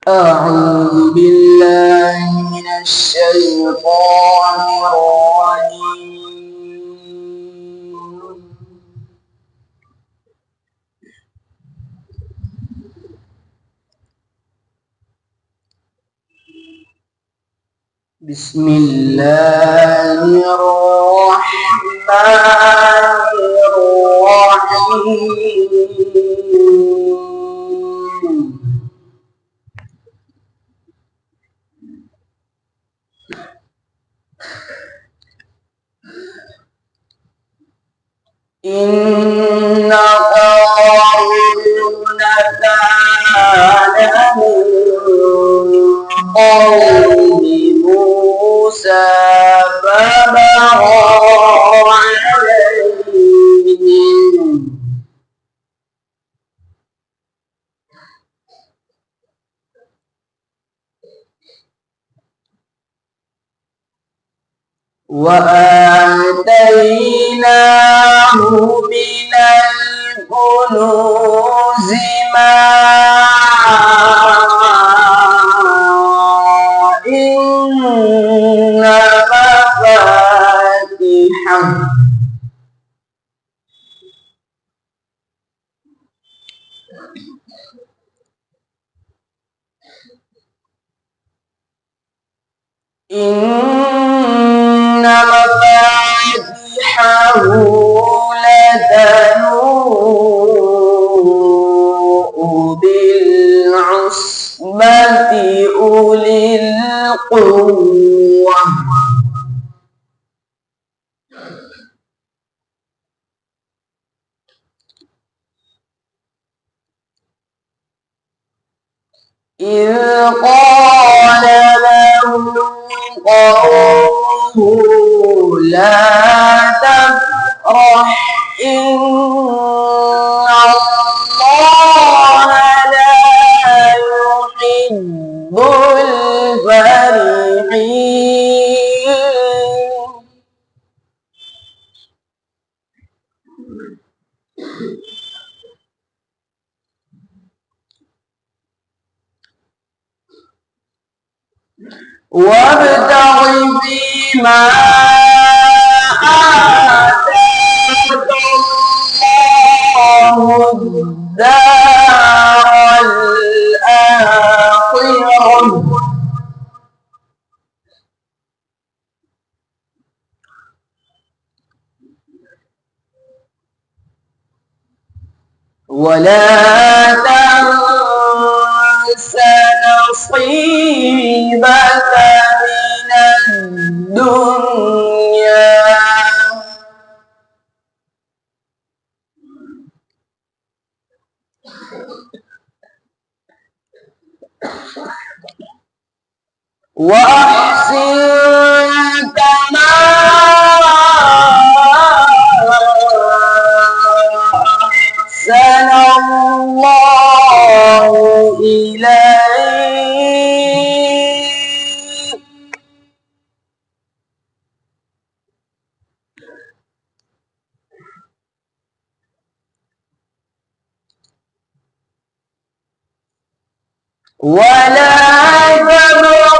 أعوذ بالله من الشيطان الرجيم. بسم الله الرحمن الرحيم. إن قارون كان من قوم موسى فبغى عليهم وآتيناه من الكنوز ما إن مفاتحه لتنوء بالعصبة أولي القوة إذ قال له قومه لا تفرح إن الله لا يحب الفرحين. وابتغ فيما آتاك الله الدار الآخرة ولا تنس نصيبك من الدنيا وأحسن كما أحسن الله إليك ولا تبغ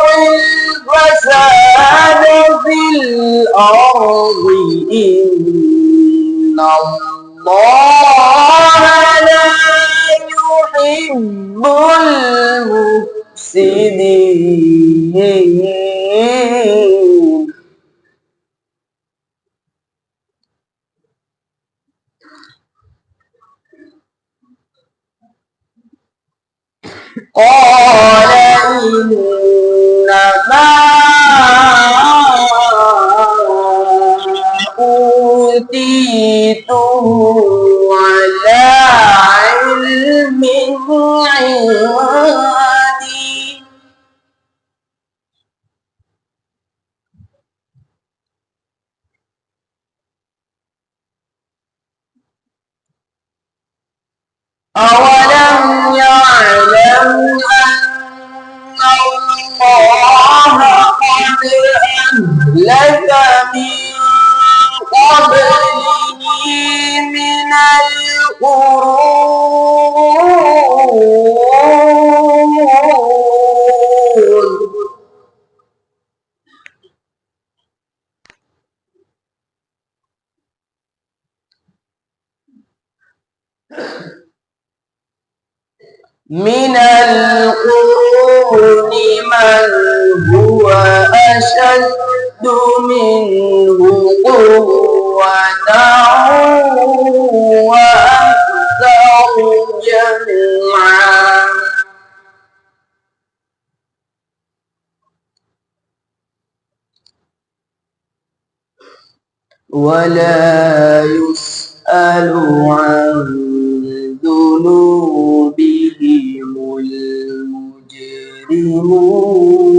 الفساد في الأرض إن الله لا يحب المفسدين. قال إنما أوتيته على علم عندي أولم يعلم أن الله قد أهلك من قبله من القرون من القرون من هو أشد منه قوة وأكثر جمعا ولا يسأل عن ذنوبهم المجرمون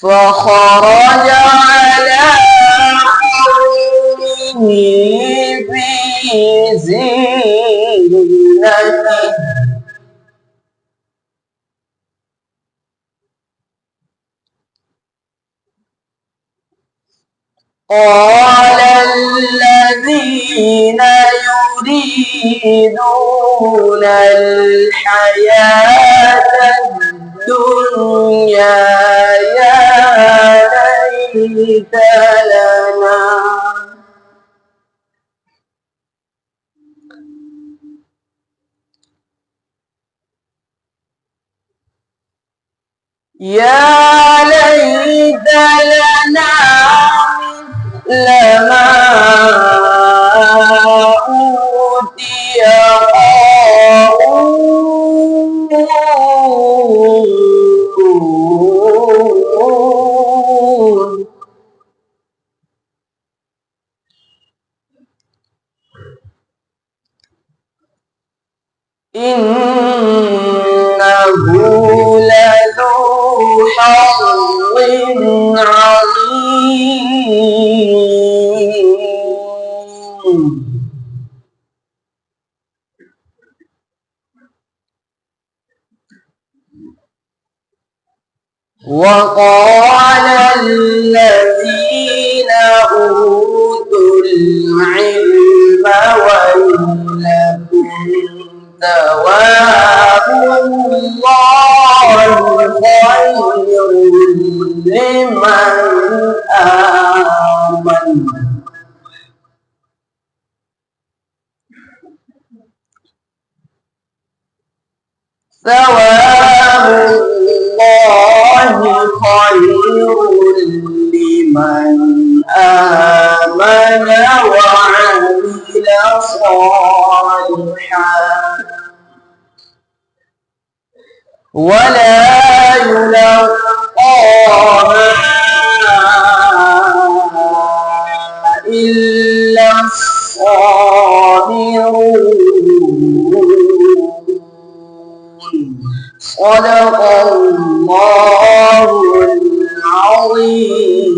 فخرج على قومه في زينته قال الذين يريدون الحياة الدنيا يا ليت لنا لما أوتي قارون إنه لذو حظ عظيم وقال الذين أوتوا العلم ويلكم ثواب الله خير لمن آمن ثواب الله خير لمن آمن وعمل صالحا ولا يلقاها إلا الصابرون صدق الله العظيم.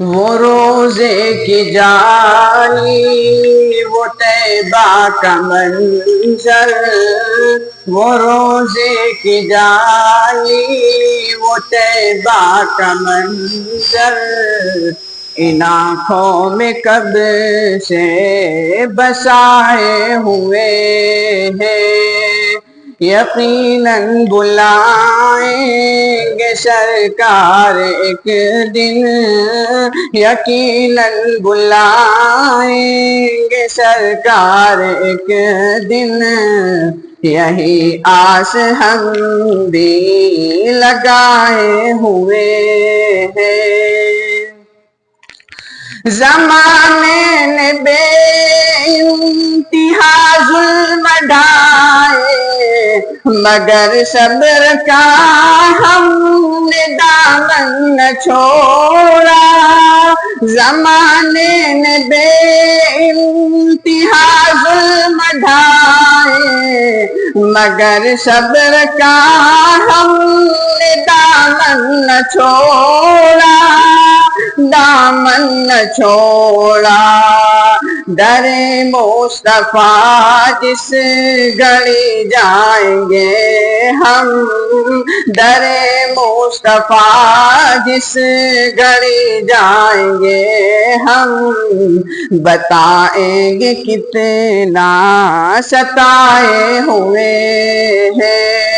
وہ روزے کی جالی وہ طیبہ کا منظر، وہ روزے کی جالی وہ طیبہ کا منظر، ان آنکھوں میں کب سے بسائے ہوئے ہیں، یقیناً بلائیں گے سرکار ایک دن، یقیناً بلائیں گے سرکار ایک دن، یہی آس ہم بھی لگائے ہوئے ہیں۔ زمانے نے بے انتہا ظلم ڈھائے، مگر صبر کا ہم نے دامن نہ چھوڑا، زمانے نے بے انتہا ظلم ڈھائے، مگر صبر کا ہم نے دامن نہ چھوڑا، دامن نہ چھوڑا، در مصطفیٰ جس گھڑی جائیں گے ہم، در مصطفیٰ جس گھڑی جائیں گے ہم، بتائیں گے کتنا ستائے ہوئے ہیں،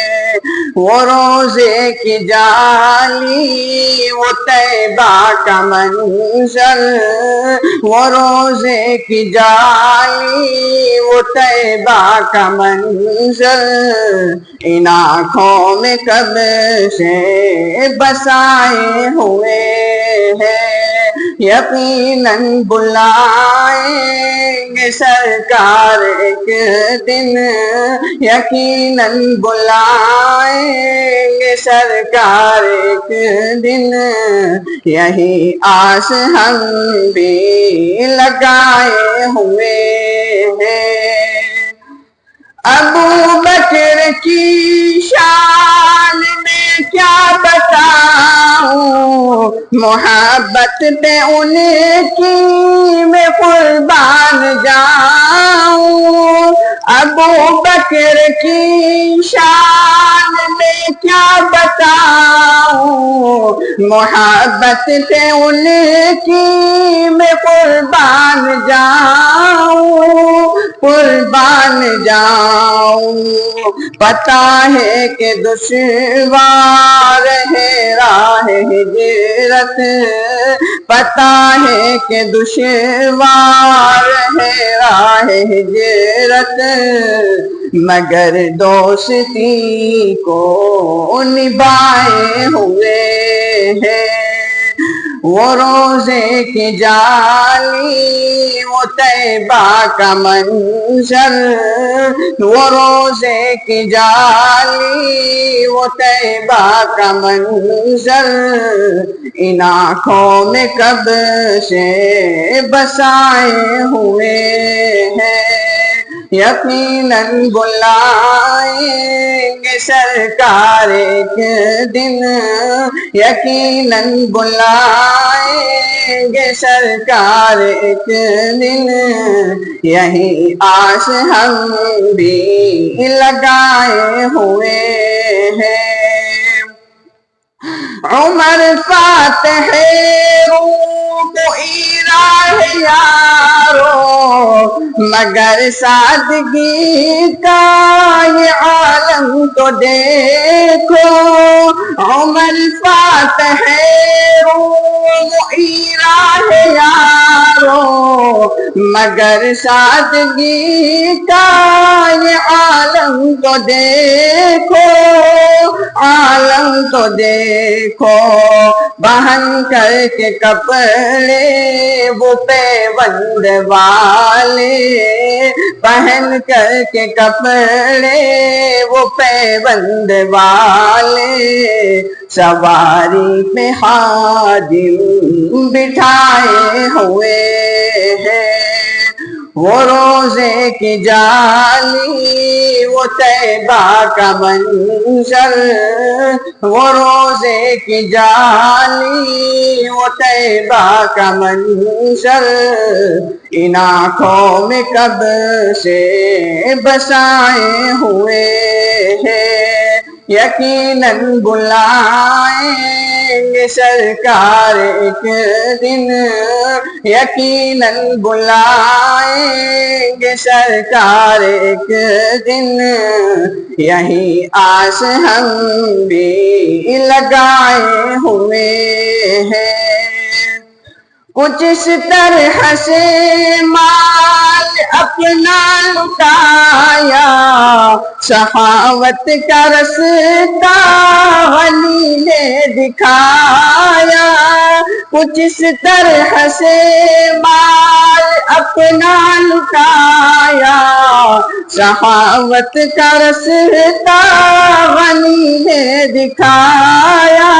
وہ روزے کی جالی وہ طیبہ کا منظر، وہ روزے کی جالی وہ طیبہ کا منظر، ان آنکھوں میں کب سے بسائے ہوئے ہیں، یقیناً بلائیں گے سرکار ایک دن، یقیناً بلائیں گے سرکار ایک دن، یہی آس ہم بھی لگائے ہوئے ہیں۔ ابو بکر کی شان میں کیا بتاؤں، محبت پہ ان کی میں قربان جاؤں، ابو بکر کی شان میں کیا بتاؤں، محبت پہ ان کی میں قربان جاؤں، قربان جاؤں، پتہ ہے کہ دشوار ہے راہ ہجرت، پتہ ہے کہ دشوار ہے راہ ہجرت، مگر دوستی کو نبھائے ہوئے ہیں، وہ روزے کی جالی وہ طیبہ کا منظر، وہ روزے کی جالی وہ طیبہ کا منظر، ان آنکھوں میں کب سے بسائے ہوئے ہیں، یقیناً بلائیں گے سرکار ایک دن، یقیناً بلائیں گے سرکار ایک دن، یہی آس ہم بھی لگائے ہوئے ہیں۔ عمر فاتح روم کو راہ یارو، مگر سادگی کا یہ عالم تو دیکھو، عمر فاتح روم راہ یارو، مگر سادگی کا یہ عالم تو دیکھو، عالم تو دیکھو، بہن کر کے کپڑے وہ پیوند والے، پہن کر کے کپڑے وہ پیوند والے، سواری پہ خادم بٹھائے ہوئے ہیں، وہ روزے کی جالی وہ طیبہ کا منظر، وہ روزے کی جالی وہ طیبہ کا منظر، ان آنکھوں میں کب سے بسائے ہوئے ہیں، یقیناً بلائیں گے سرکار ایک دن، یقیناً بلائیں گے سرکار ایک دن، یہی آس ہم بھی لگائے ہوئے ہیں۔ کچھ اس طرح سے مال اپنا لٹایا، سخاوت کا رستہ غنی نے دکھایا، کچھ اس طرح سے مال اپنا لٹایا، سخاوت کا رستہ غنی نے دکھایا،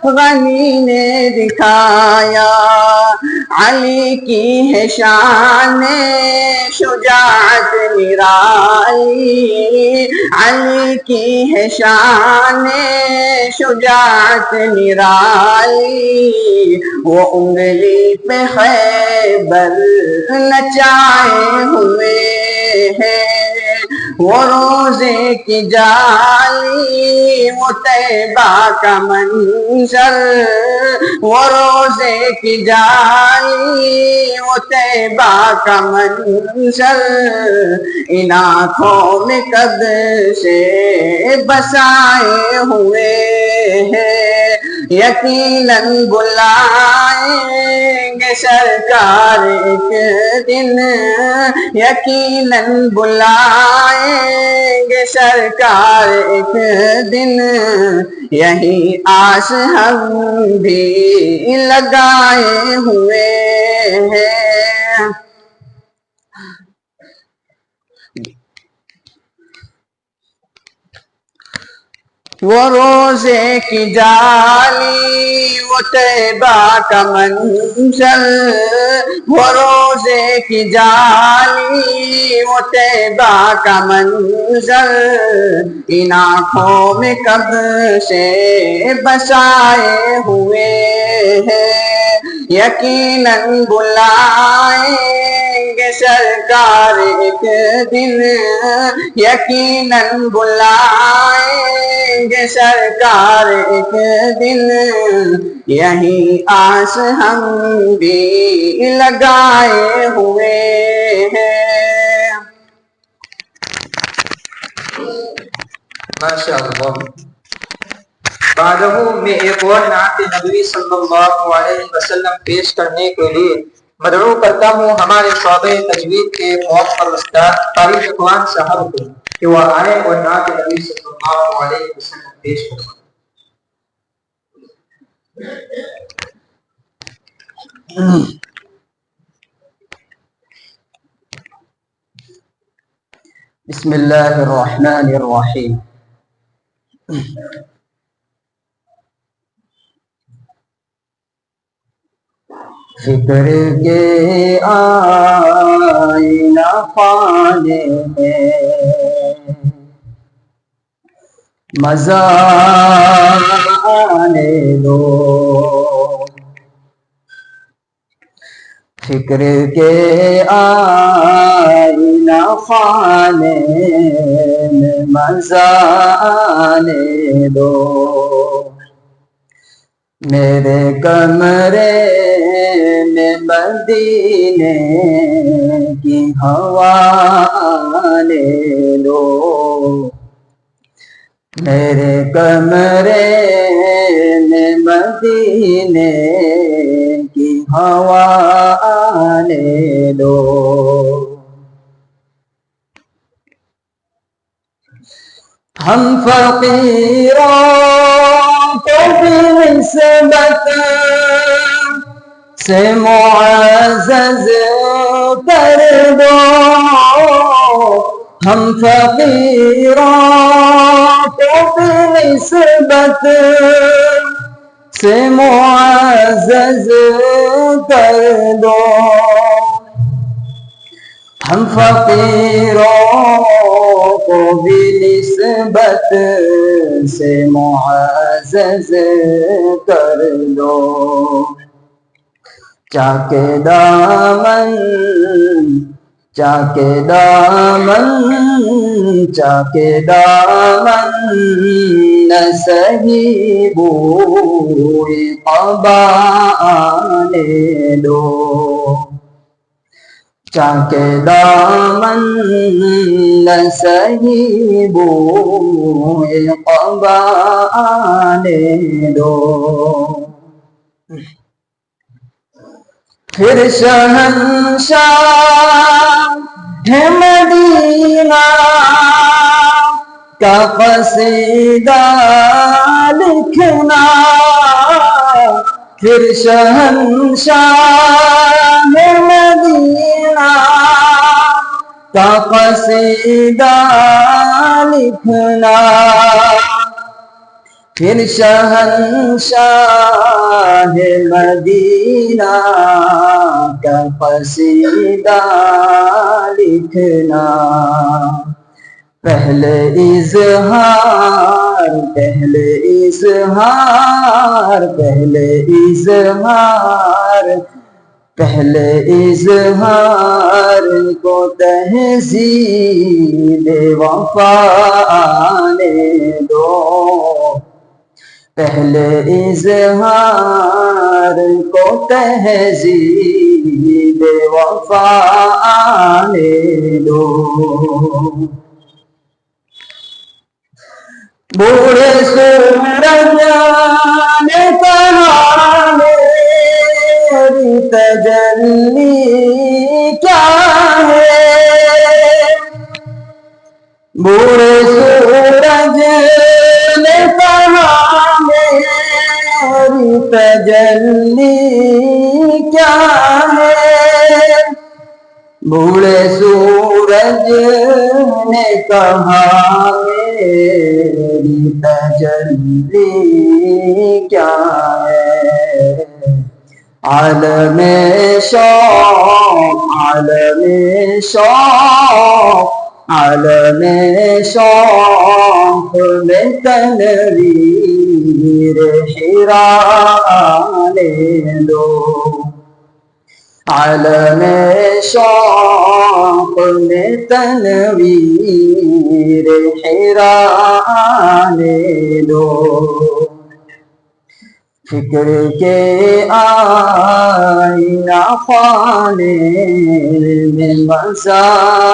غنی نے دکھایا، علی کی ہے شان شجاعت نرالی، علی کی ہے شان شجاعت نرالی، وہ انگلی پہ خیبر نچائے ہوئے ہیں، وہ روزے کی جالی وہ طیبہ کا منظر، وہ روزے کی جالی وہ طیبہ کا منظر، ان آنکھوں میں کب سے بسائے ہوئے ہیں، یقیناً بلائیں گے سرکار ایک دن، یقیناً بلائیں گے سرکار ایک دن، یہی آس ہم بھی لگائے ہوئے ہیں۔ وہ روزے کی جالی وہ طیبہ کا منظر، وہ روزے کی جالی وہ طیبہ کا منظر، ان آنکھوں میں کب سے بسائے ہوئے ہیں، یقیناً بلائیں گے سرکار ایک دن، یقیناً بلائیں گے سرکار ایک دن، یہی آس ہم بھی لگائے ہوئے ہیں۔ ماشاءاللہ۔ بعدہ میں ایک اور نعت نبوی صلی اللہ علیہ وسلم پیش کرنے کے لیے مدعو کرتا ہوں ہمارے شعبہ تجوید کے موقر استاد قاری اقوان صاحب کو کہ وہ آئے اور نعت نبی صلی اللہ علیہ وسلم پیش کریں۔ بسم اللہ الرحمن الرحیم۔ فکر کے آئینہ خانے میں مزہ آنے دو، فکر کے آئینہ خانے میں مزہ آنے دو، میرے کمرے میں مدینے کی ہوا آنے دو، میرے کمرے میں مدینے کی ہوا آنے دو، ہم فقیروں کو بھی نسبت سے معزز کر دو، ہم فقیروں کو بھی نسبت سے معزز کر دو، ہم فقیروں کو بھی نسبت سے معزز کر دو، چاکے دامن چاکے دامن چاکے دامن نہ سہی بوئی قبا آنے دو، چاکے دامن نہ سہی بوئی قبا آنے دو، پھر شہنشاہ ہے مدینہ کا قصیدہ لکھنا، پھر شہنشاہ ہے مدینہ کا قصیدہ لکھنا، پھر شہنشاہ مدینہ کا قصیدہ لکھنا، پہلے اظہار پہلے اظہار پہلے اظہار پہلے اظہار کو تہذیب وفا آنے دو، پہلے اظہار کو تہذیب وفا آنے دو، بوڑھے سورج نے کہا میری تجلی کیا ہے، بوڑھے سورج نے کہا میری تجلی کیا ہے، بوڑھے سورج نے کہا میری تجلی کیا ہے، عالم شوق عالم شوق عالم شوق میں تنویر حرا آنے دو، عالم شوق میں تنویر حرا آنے دو، فکر کے آئینہ خانے میں مزہ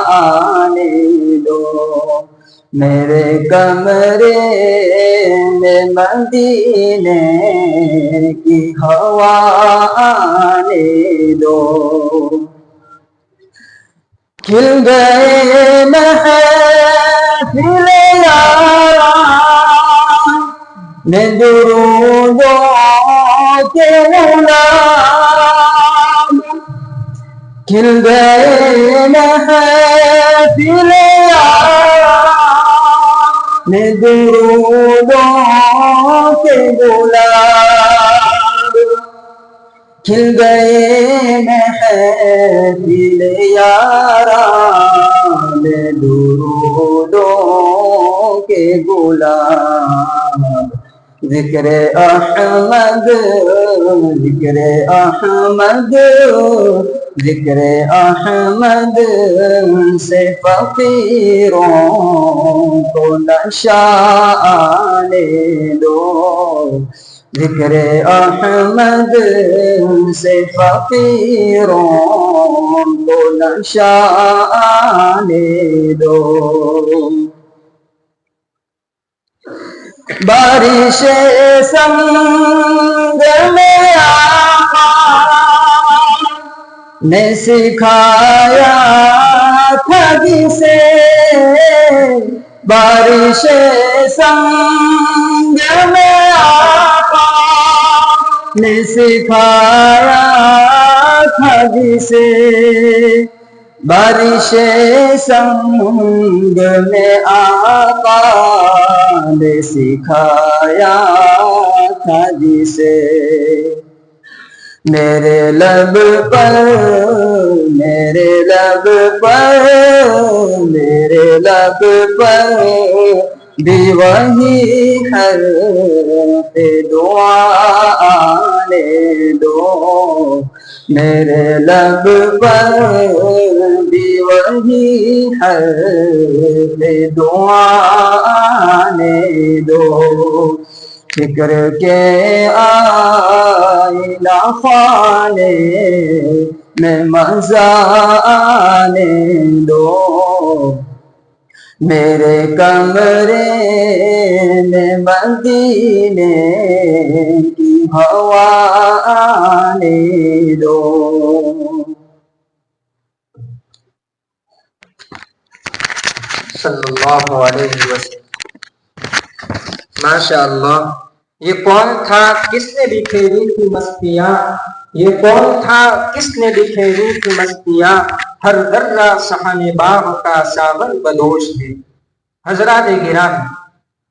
آنے دو، میرے کمرے میں مدینے کی ہوا آنے دو، کھل گئے محفل یاران میں درودوں کے غلام، کھل گئے محفل یاران میں درودوں کے غلام، کھل گئے محفل یاران میں درودوں کے غلام، ذکر احمد ذکر احمد ذکر احمد سے فقیروں کو نشہ آنے دو، ذکر احمد سے فقیروں کو نشہ آنے دو، بارش سنگ میں آقا نے سکھایا تھا جسے، بارش سنگ میں آقا نے سکھایا تھا جسے، بارش سنگ میں آقا نے سکھایا تھا جسے، میرے لب پر میرے لب پر میرے لب پر بھی وہی حرف دعا آنے دو میرے لب پر بھی وہی حرف دعا آنے دو فکر کے آئینہ خانے میں مزہ آنے دو میرے کمرے میں مدینے کی ہوا آنے دو. صلی اللہ علیہ وسلم. ماشاء اللہ. یہ کون تھا کس نے بکھیری تھی مستیاں یہ کون تھا کس نے بکھیری تھی مستیاں ہر ذرہ صحن باغ کا ساغر بدوش ہے. حضرات گرامی،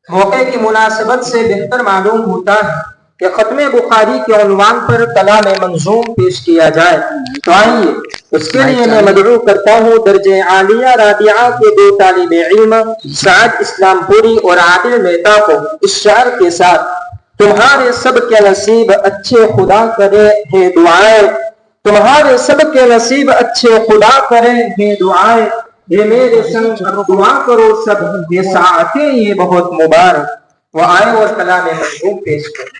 موقع کی مناسبت سے بہتر معلوم ہوتا ہے کہ ختم بخاری کے عنوان پر کلام منظوم پیش کیا جائے. تو آئیے اس کے لیے میں مدعو کرتا ہوں درجہ عالیہ رابعہ کے 2 طالب علم سعد اسلام پوری اور عادل مہتا کو اس شعر کے ساتھ تمہارے سب کے نصیب اچھے خدا کرے ہے دعائیں تمہارے سب کے نصیب اچھے خدا کرے ہے دعائیں یہ میرے سنگ دعا کرو سب یہ ساعتیں یہ بہت مبارک. وہ آئے اور کلام منظوم پیش کریں.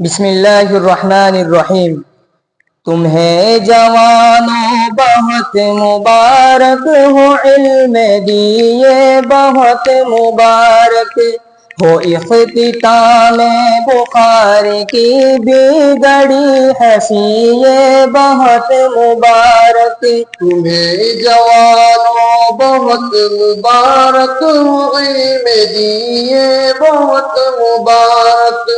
بسم اللہ الرحمن الرحیم. تمہیں جوانوں بہت مبارک ہو علم دیے بہت مبارک ہو اختتام بخاری کی بگڑی حسیے بہت مبارک. تمہیں جوانوں بہت مبارک ہو علم دیے بہت مبارک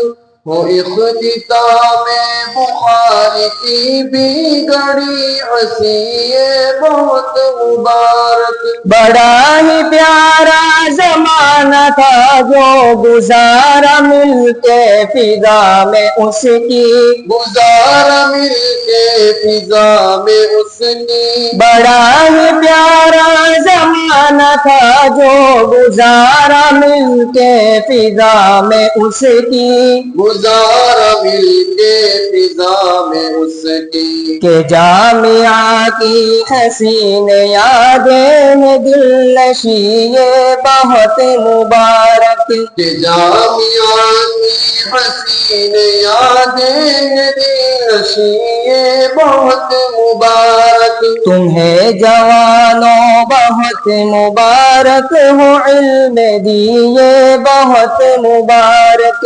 ہو اختتام بخاری کی بگڑی حسیے بہت مبارک. بڑا ہی پیارا زمانہ تھا جو گزارا مل کے فضا میں اس کی گزارا مل کے فضا میں اس کی. بڑا ہی پیارا زمانہ تھا جو گزارا مل کے فضا میں اس کی گزارا مل کے فضا میں اس کی. کہ جامعہ کی حسین یادیں دل نشی یہ بہت مبارک. کہ جامعہ کی حسین یادیں دل نشی یہ بہت مبارک. تمہیں جوانوں بہت مبارک ہو علم دیے بہت مبارک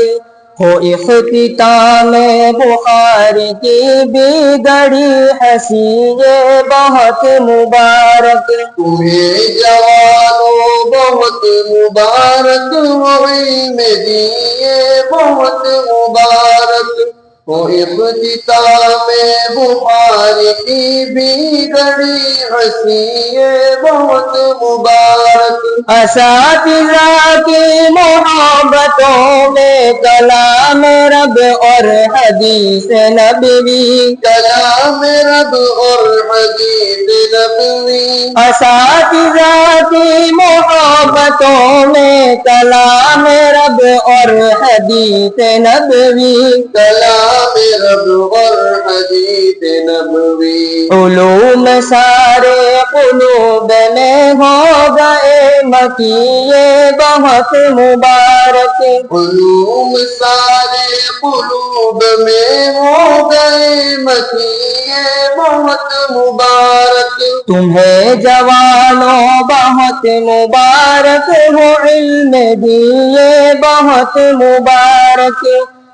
ہو اختتام بخاری کی بگڑی حسیے بہت مبارک. تمہیں جوانوں بہت مبارک ہو علم دیے بہت مبارک ہو اختتام بخاری کی بگڑی حسیے بہت مبارک. اساتذہ کی محبتوں میں کلام رب اور حدیث نبوی کلام رب اور حدیث نبوی. اساتذہ کی محبتوں میں کلام رب اور حدیث نبوی کلام رب اور حدیث نبوی. علوم سارے قلوب میں ہو گئے مکیے بہت مبارک. علوم سارے قلوب میں ہو گئے مکیے بہت مبارک. تمہیں جوانوں بہت مبارک ہو علم دیے بہت مبارک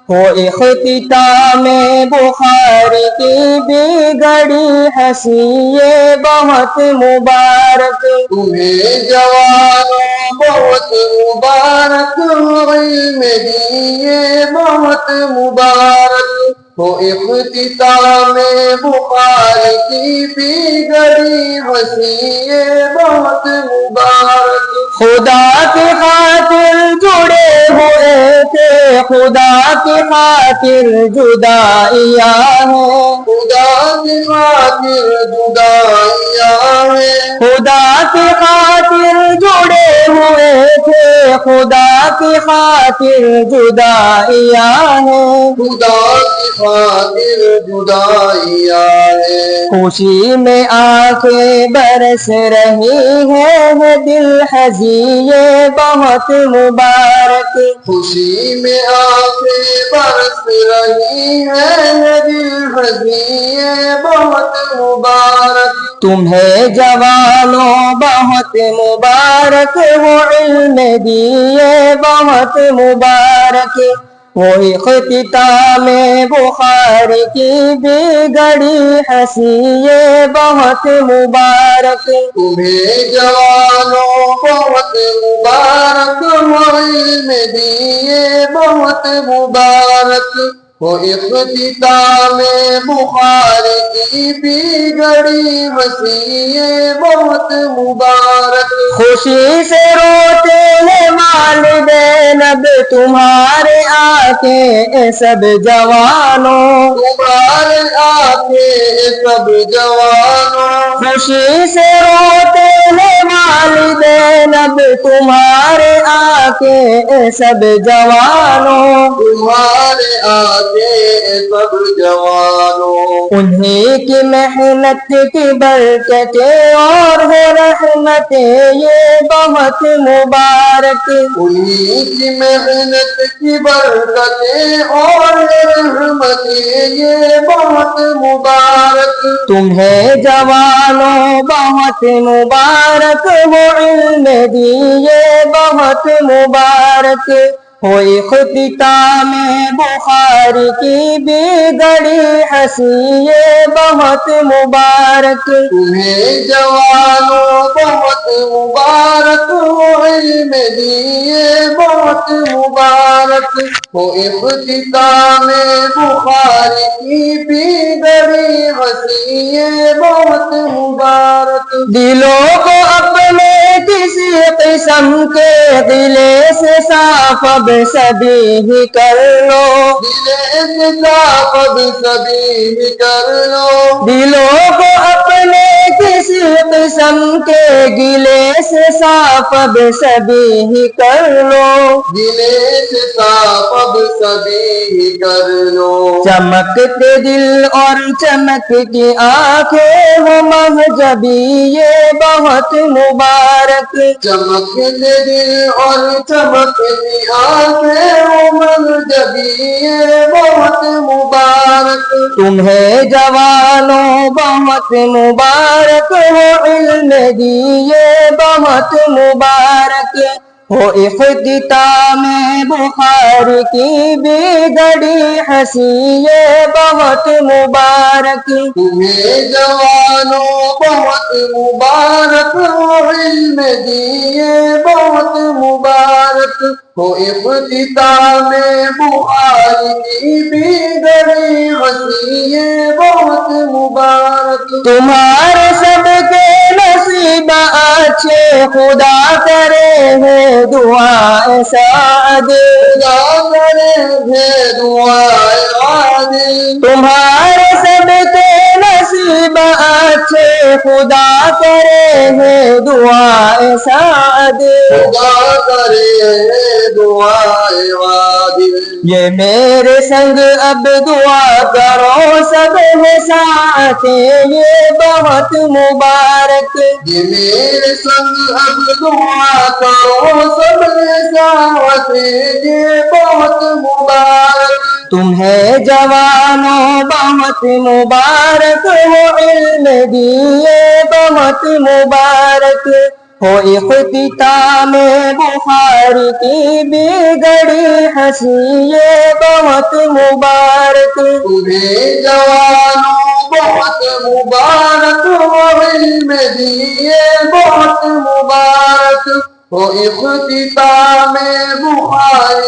ہو اختتام بخاری کی بگڑی حسیے بہت مبارک. تمہیں جوانوں بہت مبارک ہو علم دیے بہت بہت مبارک ہو اختتام بخاری کی بگڑی ہنسی یہ بہت مبارک خدا کی خاطر جڑے ہوئے تھے خدا کی خاطر جدائیاں ہیں خدا کی خاطر جدائیاں ہیں خدا کی خاطر جڑے ہوئے تھے خدا کی خاطر جدائیاں ہیں خدا کی خاطر جدائیاں ہیں خوشی میں آنکھیں برس رہی ہے دل حزین یہ بہت مبارک خوشی میں آنکھیں برس رہی ہے دل حزین بہت مبارک تمہیں جوانوں بہت مبارک وہ علم دیے بہت مبارک وہ اختتام بخاری کی بگڑی ہنسی یہ بہت مبارک تمہیں جوانوں بہت مبارک وہ علم دیے بہت مبارک وہ اختتام بخاری کی بگڑی ہنسی بہت مبارک خوشی سے روتے ہیں والدین اب تمہارے آنکھیں سب جوانوں تمہارے آنکھیں سب جوانوں خوشی سے روتے ہیں والدین اب تمہارے آنکھیں سب جوانوں تمہارے آنکھیں سب جوانوں انہیں کی محنت کی برکتیں اور ہے رحمتیں یہ بہت مبارک انہی کی محنت کی برکتیں اور رحمتیں یہ بہت مبارک تمہیں جوانوں بہت مبارک وہ علم دیے بہت مبارک ہو اختتام بخاری کی بگڑی ہنسی یہ بہت مبارک تمہیں جوانوں بہت مبارک ہو علم دیے بہت مبارک ہو اختتام بخاری کی بگڑی ہنسی بہت مبارک دلوں کو اپنے کسی قسم کے دلے سے صاف اب سبھی ہی کر لو دل سے صاف اب سبھی ہی کر لو دلوں کو اپنے کسی قسم کے گلے سے صاف اب سبھی ہی کر لو دلے سے صاف اب سبھی ہی کر لو چمکتے دل اور چمکتی آنکھیں ہو مہجبی یہ بہت مبارک چمکتے دل اور چمکتی آنکھیں عمر جبی بہت مبارک تمہیں جوانوں بہت مبارک ہو علم دیے بہت مبارک ہو اختتام بخاری کی بگڑی ہنسی یہ بہت مبارک تمہیں جوانوں بہت مبارک ہو علم دیے بہت مبارک ہو اختتام بخاری کی بگڑی ہنسی بہت مبارک تمہارے سب کے نصیب اچھے خدا کرے ہے دعا سعد خدا کرے ہے دعائے عادل تمہارے سب کے نصیب اچھے خدا کرے ہے دعا سعد خدا کرے ہے دعائے عادل یہ میرے سنگ اب دعا کرو سب ہے ساتھیں یہ بہت مبارک یہ میرے سنگ اب دعا کرو سب ساوتے یہ بہت مبارک تمہیں جوانوں بہت مبارک ہو علم دیے بہت مبارک ہو اختتام بخاری کی بگڑی ہنسی یہ بہت مبارک تمہیں جوانوں بہت مبارک ہو علم دیے بہت مبارک ہو اختتام بخاری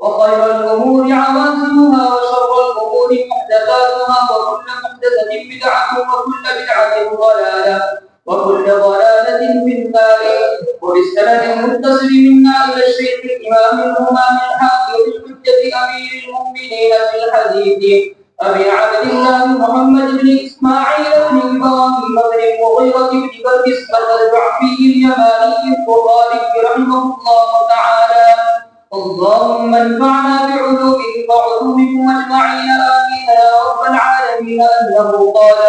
وخير الأمور عوازمها وشر الأمور محدثاتها وكل محدثة بدعة وكل بدعة ضلالة وكل ضلالة في النار. وبالسند المتصل منا إلى الشيخ الإمام الإمام الحافظ الحجة أمير المؤمنين في الحديث أبي عبد الله محمد بن إسماعيل بن إبراهيم بن المغيرة بن بردسبة الجعفي اليماني البخاري رحمه الله تعالى. اللهم انفعنا بعلومه وعلومكم اجمعين امين يا رب العالمين. انه قال: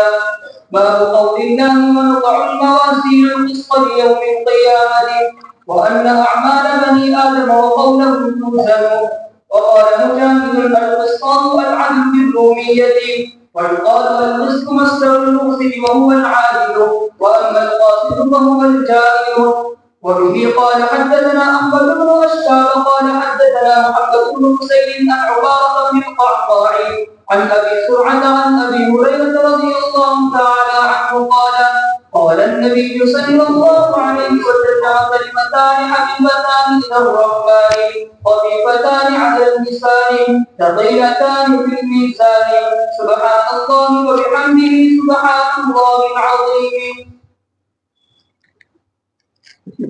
باب قول الله: ونضع الموازين القسط ليوم القيامه وان اعمال بني ادم وقولهم توزن. وقال مجاهد: القسطاس العدل في الروميه ويقال القسط مصدر المقسط وهو العادل واما القاسط فهو الجائر. وبه قال حدثنا احمد بن اشهاب قال حدثنا محمد بن حسين عن عبارة بن القعقاع عن ابي سرعة عن ابي هريرة رضي الله تعالى عنه قال: قال النبي صلى الله عليه وسلم: كلمتان حبيبتان الى الرحمن خفيفتان على اللسان ثقيلتان في الميزان سبحان الله وبحمده سبحان الله العظيم.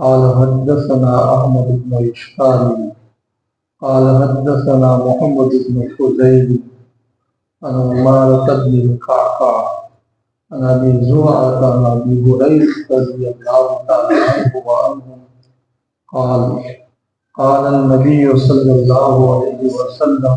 قال حدثنا أحمد بن إشقالي قال حدثنا محمد بن فضيل عن عمارة بن القعقاع عن أبي زرعة عن أبي هريرة رضي الله تعالى عنه وعنه قال: قال النبي صلى الله عليه وسلم: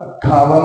58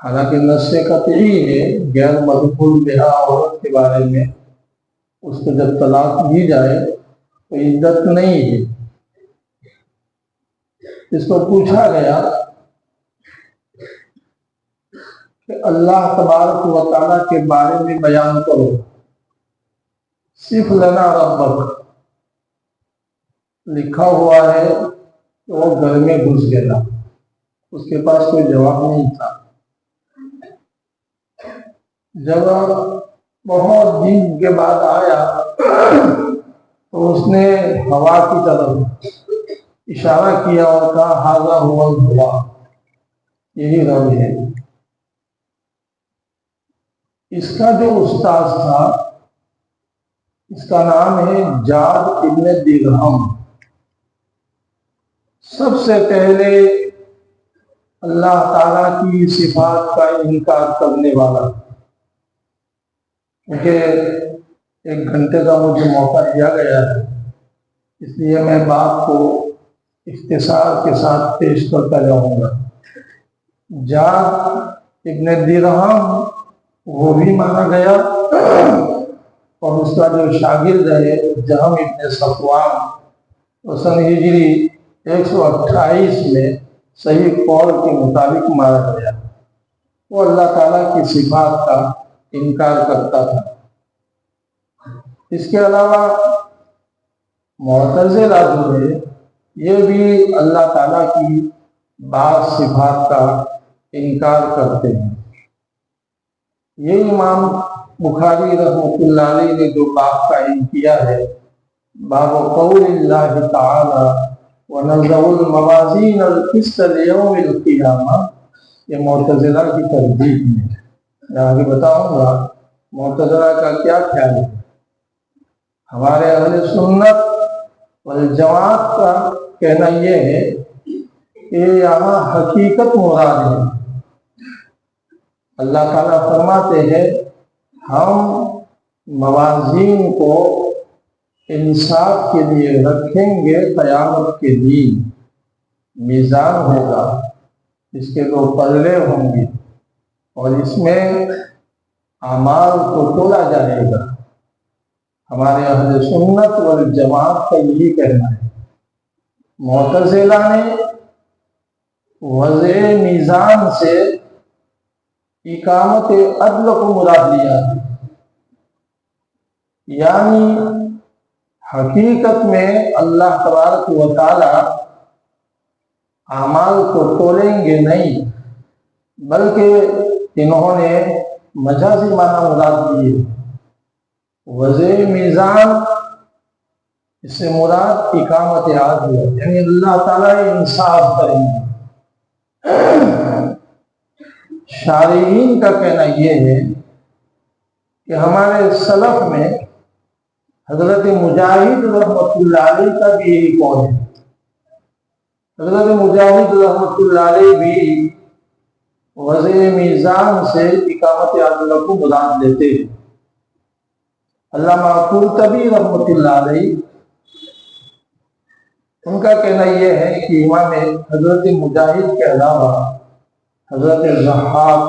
حالانکہ نص قطعی ہے غیر مدخول بہا عورت کے بارے میں، اس کو جب طلاق دی جائے تو عدت نہیں ہے۔ اس کو پوچھا گیا کہ اللہ تبارک و تعالیٰ کے بارے میں بیان کرو، صف لنا ربک، لکھا ہوا ہے کہ وہ گھر میں گھس گیا، اس کے پاس کوئی جواب نہیں تھا۔ جب بہت دن کے بعد آیا تو اس نے ہوا کی طرف اشارہ کیا اور کہا ھذا ھو الہوا، یہی رب ہے۔ اس کا جو استاذ تھا اس کا نام ہے جاد ابن درہم۔ سب سے پہلے اللہ تعالیٰ کی صفات کا انکار کرنے والا، کیونکہ 1 گھنٹے کا مجھے موقع دیا گیا ہے، اس لیے میں بات کو اختصار کے ساتھ پیش کرتا جاؤں گا۔ جاد ابن درہم وہ بھی مانا گیا، اور اس کا جو شاگرد ہے جہم ابن صفوان، وہ سن ہجری 128 میں صحیح قول کے مطابق مارا گیا۔ وہ اللہ تعالیٰ کی صفات کا انکار کرتا تھا۔ اس کے علاوہ معتزلہ جو ہے یہ بھی اللہ تعالیٰ کی بعض صفات کا انکار کرتے ہیں۔ یہ امام بخاری رحمۃ اللہ علیہ نے جو باب قائم کیا ہے، باب قول اللہ تعالی وَنَضَعُ الْمَوَازِينَ الْقِسْطَ لِيَوْمِ الْقِيَامَةِ، یہ معتزلہ کی تردید میں میں آگے بتاؤں گا معتزلہ کا کیا خیال ہے۔ ہمارے اہل سنت والجماعت کا کہنا یہ ہے کہ یہاں حقیقت مراد ہے۔ اللہ تعالیٰ فرماتے ہیں ہم موازین کو انصاف کے لیے رکھیں گے، قیامت کے دن میزان ہوگا، اس کے 2 پلڑے ہوں گے اور اس میں اعمال کو تولا جائے گا۔ ہمارے اہل سنت والجماعت کا یہی کہنا ہے۔ معتزلہ نے وضع میزان سے اقامت عدل کو مراد لیا ہے، یعنی حقیقت میں اللہ تبارک و تعالی اعمال کو تولیں گے نہیں، بلکہ انہوں نے مجازی معنی مراد لیے۔ وضع میزان اس سے مراد اقامت عدل، یعنی اللہ تعالیٰ انصاف کریں گے۔ شارعین کا کہنا یہ ہے کہ ہمارے سلف میں حضرت مجاہد رحمۃ اللہ علیہ کا بھی یہی قول ہے۔ حضرت مجاہد رحمۃ اللہ علیہ بھی وضع میزان سے اقامت عدل کو مراد لیتے ہیں۔ علامہ قرطبی رحمۃ اللہ علیہ ان کا کہنا یہ ہے کہ امام حضرت مجاہد کے علاوہ حضرت ضحاک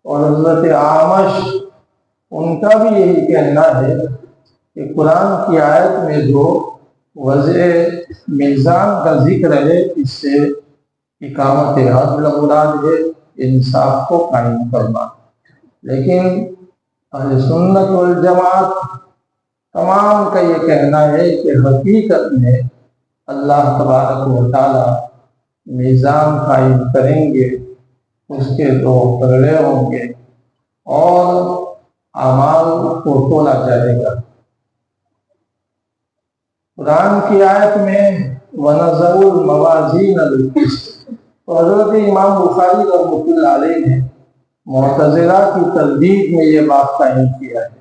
اور حضرت اعمش ان کا بھی یہی کہنا ہے کہ قرآن کی آیت میں جو وضع میزان کا ذکر ہے اس سے اقامت عدل مراد ہے، انصاف کو قائم کرنا۔ لیکن اہل سنت والجماعت تمام کا یہ کہنا ہے کہ حقیقت میں اللہ تبارک و تعالی میزان قائم کریں گے، اس کے 2 پلڑے ہوں گے اور اعمال کو تولا جائے گا۔ قرآن کی آیت میں وَنَضَعُ الْمَوَازِينَ الْقِسْطَ، تو حضرت امام بخاری رحمۃ اللہ علیہ نے معتزلہ کی تردید میں یہ بات قائم کیا ہے۔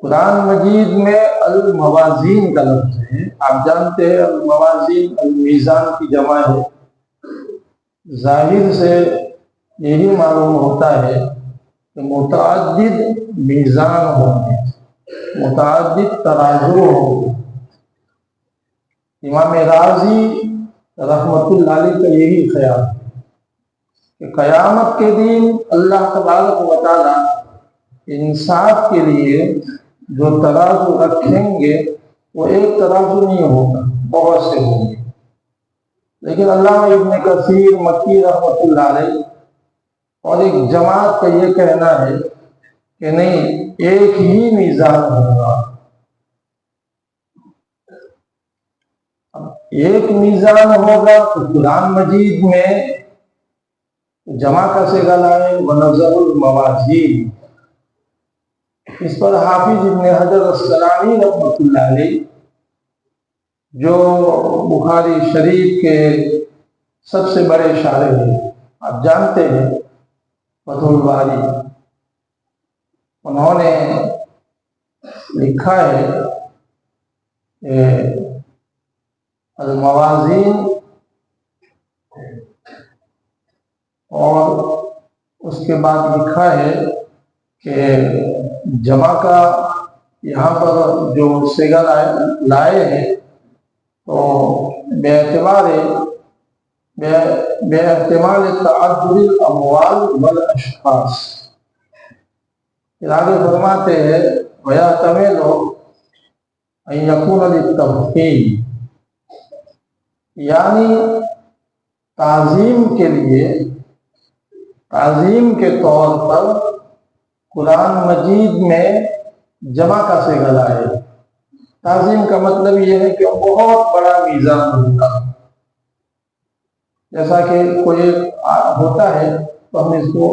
قرآن مجید میں الموازین کا لفظ ہے، آپ جانتے ہیں الموازین المیزان کی جمع ہے۔ ظاہر سے یہی معلوم ہوتا ہے کہ متعدد میزان ہوں گے، متعدد ترازو ہوں گے۔ امام راضی رحمۃ اللہ علیہ کا یہی خیال ہے۔ کہ قیامت کے دن اللہ تبارک و تعالی انصاف کے لیے جو ترازو رکھیں گے وہ ایک ترازو نہیں ہوگا، بہت سے ہوں گے. لیکن علامہ ابن کثیر مکی رحمۃ اللہ علیہ اور ایک جماعت کا یہ کہنا ہے کہ نہیں، ایک ہی میزان ہوگا. ایک میزان ہوگا تو قرآن مجید میں جمع کا صیغہ لائے ونضع الموازین. اس پر حافظ ابن حجر اسقلانی رحمۃ اللہ علیہ جو بخاری شریف کے سب سے بڑے شارح ہیں، آپ جانتے ہیں، فتح الباری، انہوں نے لکھا ہے کہ الموازین، اور اس کے بعد لکھا ہے کہ جمع کا یہاں پر جو صیغہ لائے ہیں تو بے احتمال تعدد الاموال والاشخاص. پھر آگے فرماتے ہیں وَيَحْتَمِلُ أَن يَكُونَ لِلتَّفْخِيمِ، یعنی تعظیم کے لیے، تعظیم کے طور پر قرآن مجید میں جمع کا صیغہ لائے. تعظیم کا مطلب یہ ہے کہ بہت بڑا میزان ہوگا. جیسا کہ کوئی ہوتا ہے تو ہم اس کو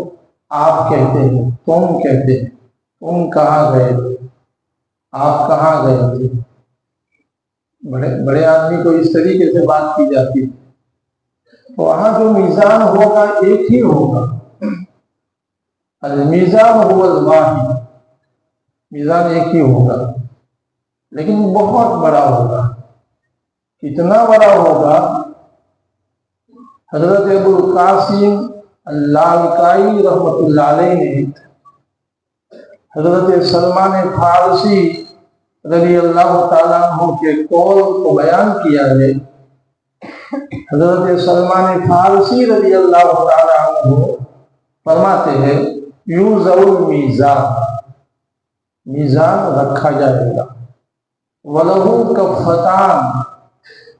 آپ کہتے ہیں، تم کہتے ہیں، تم کہاں گئے تھے، آپ کہاں گئے تھے. بڑے آدمی کو اس طریقے سے بات کی جاتی ہے. تو وہاں جو میزان ہوگا ایک ہی ہوگا. المیزان هو الواحد، میزان ایک ہی ہوگا لیکن بہت بڑا ہوگا. کتنا بڑا ہوگا؟ حضرت ابو القاسم اللالکائی رحمۃ اللہ علیہ نے حضرت سلمان فارسی رضی اللہ تعالیٰ عنہ کے قول کو بیان کیا ہے. حضرت سلمان فارسی رضی اللہ تعالیٰ عنہ فرماتے ہیں یوضع المیزان، میزان رکھا جائے گا. وَلَهُ كَفَّتَانِ،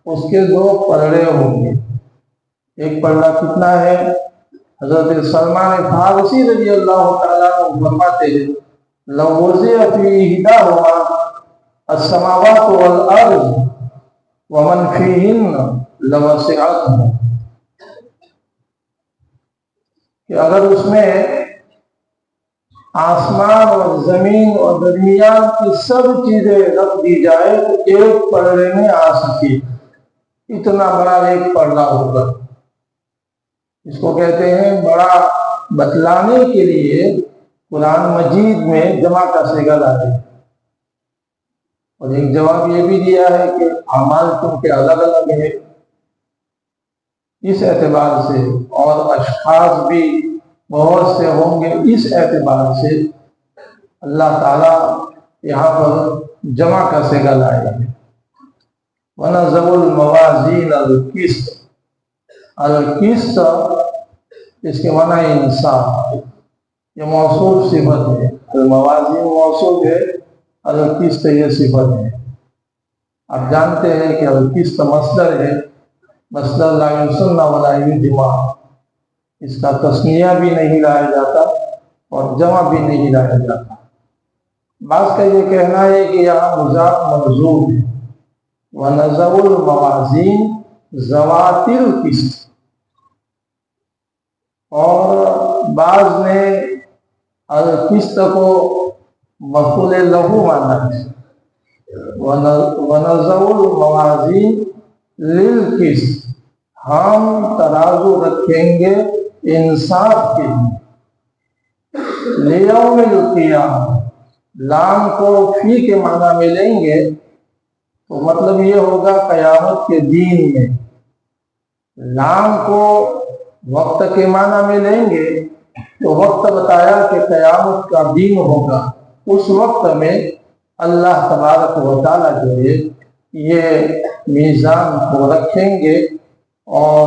اس کے دو پلڑے ہوں گے. ایک پلڑا کتنا ہے؟ حضرت سلمان فارسی رضی اللہ تعالیٰ عنہ فرماتے ہیں لَوْ وُضِعَ فِي إِحْدَاهُمَا السَّمَاوَاتُ وَالْأَرْضُ وَمَنْ فِيهِنَّ لَوَسِعَتْهُمْ، کہ اگر اس میں آسمان اور زمین اور درمیان کی سب چیزیں رکھ دی جائے تو ایک پلڑے میں آ سکے. اتنا بڑا ایک پلڑا ہوگا. اس کو کہتے ہیں بڑا بتلانے کے لیے قرآن مجید میں جمع کا صیغہ لاتے ہیں. اور ایک جواب یہ بھی دیا ہے کہ اعمال تم کے الگ الگ ہیں اس اعتبار سے، اور اشخاص بھی بہت سے ہوں گے اس اعتبار سے اللہ تعالیٰ یہاں پر جمع کا صیغہ لائے ہیں. وَنَضَعُ الْمَوَازِينَ الْقِسْطَ، القسط اس کے معنی انصاف، یہ موصوف صفت ہے. الموازین موصوف ہے، القسط یہ صفت ہے. آپ جانتے ہیں کہ القسط مصدر ہے. مصدر لا یسن ولا یجمع، اس کا تسنیہ بھی نہیں لایا جاتا اور جمع بھی نہیں لایا جاتا. بعض کا یہ کہنا ہے کہ یہاں مضاف منظور ہے. وَنَضَعُ الْمَوَازِينَ ذَوَاتِ الْقِسْطِ، اور بعض نے القسط کو مفعول لہو مانا ہے. وَنَضَعُ الْمَوَازِينَ لِلْقِسْطِ، ہم ترازو رکھیں گے انصاف کے لیے. لیوم القیامہ، لام کو فی کے معنی میں لیں گے تو مطلب یہ ہوگا قیامت کے دین میں. لام کو وقت کے معنی میں لیں گے تو وقت بتایا کہ قیامت کا دین ہوگا. اس وقت میں اللہ تبارک و تعالیٰ جو ہے یہ میزان کو رکھیں گے اور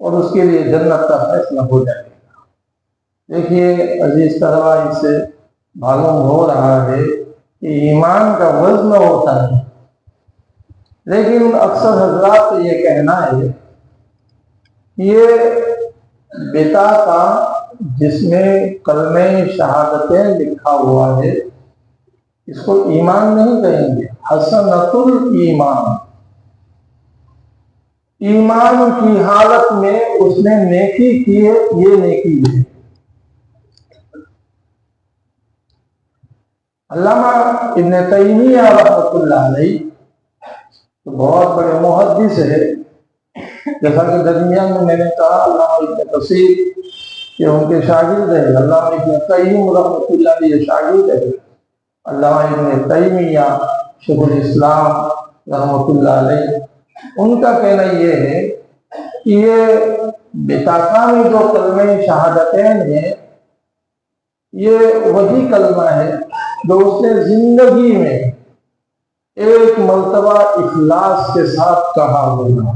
اور اس کے لیے جنت کا فیصلہ ہو جائے گا۔ دیکھیے عزیز طلبا، اس سے معلوم ہو رہا ہے کہ ایمان کا وزن ہوتا ہے، لیکن اکثر حضرات کو یہ کہنا ہے یہ بطاقہ جس میں کلمہ شہادتیں لکھا ہوا ہے اس کو ایمان نہیں کہیں گے، حسنۃ الایمان، ایمان کی حالت میں اس نے نیکی کی ہے، یہ نیکی ہے۔ علامہ ابن تیمیہ رحمۃ اللہ علیہ بہت بڑے محدث ہے، جیسا کہ درمیان میں نے کہا علامہ ابن کثیر کہ ان کے شاگرد ہے، علامہ ابن قیم رحمۃ اللہ علیہ شاگرد ہے، علامہ ابن تیمیہ شیخ الاسلام رحمۃ اللہ علیہ، ان کا کہنا یہ ہے کہ یہ بطاقہ میں جو کلمہ شہادتین ہیں یہ وہی کلمہ ہے جو اس نے زندگی میں ایک مرتبہ اخلاص کے ساتھ کہا ہوگا۔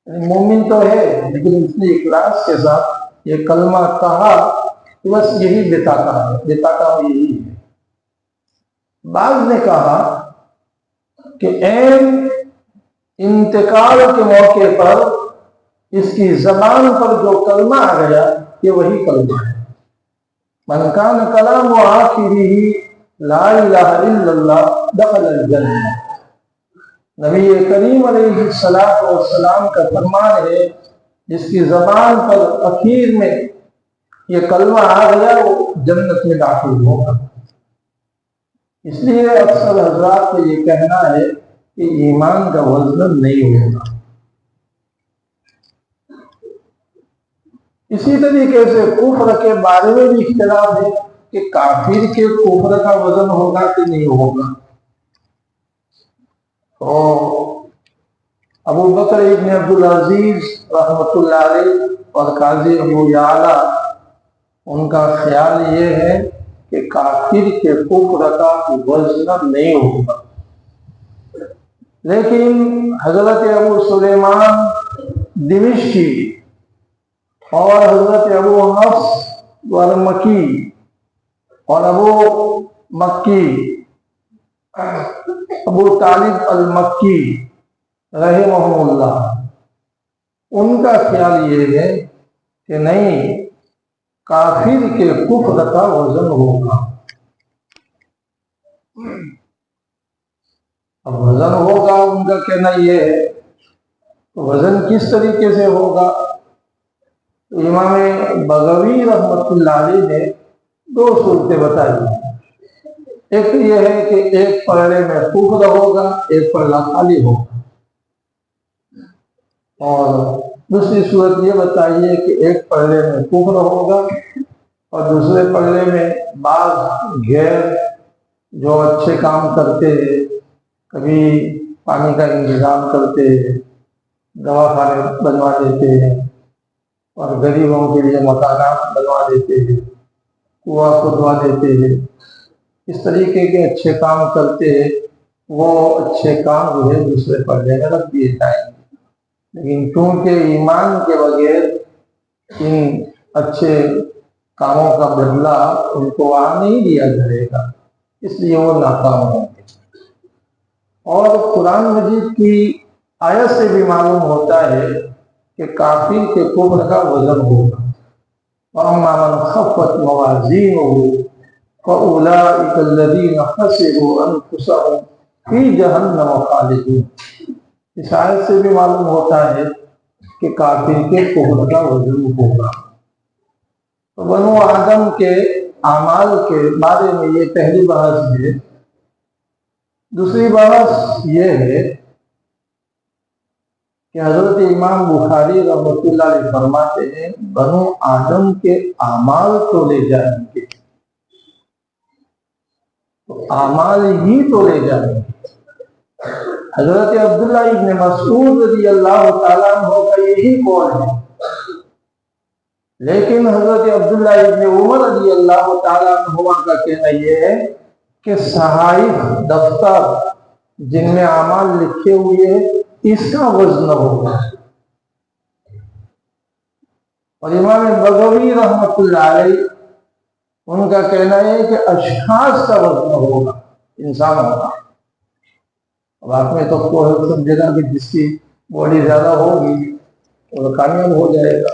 مومن تو ہے لیکن اس نے اخلاص کے ساتھ یہ کلمہ کہا، بس یہی بطاقہ ہے، بطاقہ میں یہی ہے۔ بعض نے کہا کہ عین انتقال کے موقع پر اس کی زبان پر جو کلمہ آ گیا یہ وہی کلمہ ہے، من کان کلام آخرہ لا الہ الا اللہ دخل الجنہ۔ نبی کریم علیہ السلام کا فرمان ہے جس کی زبان پر اخیر میں یہ کلمہ آ گیا وہ جنت میں داخل ہوگا۔ اس لیے اکثر حضرات کو یہ کہنا ہے کہ ایمان کا وزن نہیں ہوگا۔ اسی طریقے سے کفر کے بارے میں بھی اختلاف ہے کہ کافر کے کفر کا وزن ہوگا کہ نہیں ہوگا۔ تو ابو بکر ابن عبدالعزیز رحمۃ اللہ علیہ اور قاضی ابو یعلا ان کا خیال یہ ہے کہ کافر کے کفر کا وزن نہیں ہوگا، لیکن حضرت ابو سلیمان دمشقی اور حضرت ابو حفص ورمکی اور ابو مکی ابو طالب المکی رحمہ اللہ، ان کا خیال یہ ہے کہ نہیں، کافر کے کفر کا وزن ہوگا۔ اب وزن ہوگا، ان کا کہنا یہ ہے، وزن کس طریقے سے ہوگا؟ امام بغوی رحمۃ اللہ علیہ نے دو صورتیں بتائی۔ ایک یہ ہے کہ ایک پلڑے میں کفر ہوگا، ایک پلڑا خالی ہوگا، اور دوسری صورت یہ بتائیے کہ ایک پلڑے میں کفر ہوگا اور دوسرے پلڑے میں بعض غیر جو اچھے کام کرتے ہیں، کبھی پانی کا انتظام کرتے ہیں، دوا خانے بنوا دیتے ہیں اور غریبوں کے لیے مکانات بنوا دیتے ہیں، کنواں کھدوا دیتے ہیں، اس طریقے کے اچھے کام کرتے ہیں، وہ اچھے کام جو ہے دوسرے پلڑے میں رکھ دیے جائیں گے۔ لیکن کیونکہ ایمان کے بغیر ان اچھے کاموں کا بدلہ ان کو وہاں نہیں دیا جائے گا، اس لیے وہ ناکام ہوں گے۔ اور قرآن مجید کی آیت سے بھی معلوم ہوتا ہے کہ کافر کے کفر کا وزن ہوگا۔ وَأَمَّا مَنْ خَفَّتْ مَوَازِينُهُ فَأُولَٰئِكَ الَّذِينَ خَسِرُوا أَنفُسَهُمْ فِي جَهَنَّمَ خَالِدُونَ۔ اس آیت سے بھی معلوم ہوتا ہے کہ کافر کے کفر کا وزن ہوگا۔ تو بنو آدم کے اعمال کے بارے میں یہ پہلی بحث ہے۔ دوسری بحث یہ ہے کہ حضرت امام بخاری رحمۃ اللہ علیہ فرماتے ہیں بنو آدم کے اعمال تو لے جائیں گے، تو اعمال ہی تو لے جائیں گے۔ حضرت عبداللہ ابن مسعود رضی اللہ تعالیٰ عنہ کا یہی قول ہے، لیکن حضرت عبداللہ ابن عمر رضی اللہ تعالیٰ عنہ کا کہنا یہ ہے کہ صحائف دفتر جن میں اعمال لکھے ہوئے ہیں اس کا وزن ہوگا۔ اور امام بغوی رحمۃ اللہ علیہ ان کا کہنا ہے کہ اشخاص کا وزن ہوگا انسان ہوگا. اب آپ میں تو کوئی سمجھے گا کہ جس کی باڈی زیادہ ہوگی وہ کامیاب ہو جائے گا.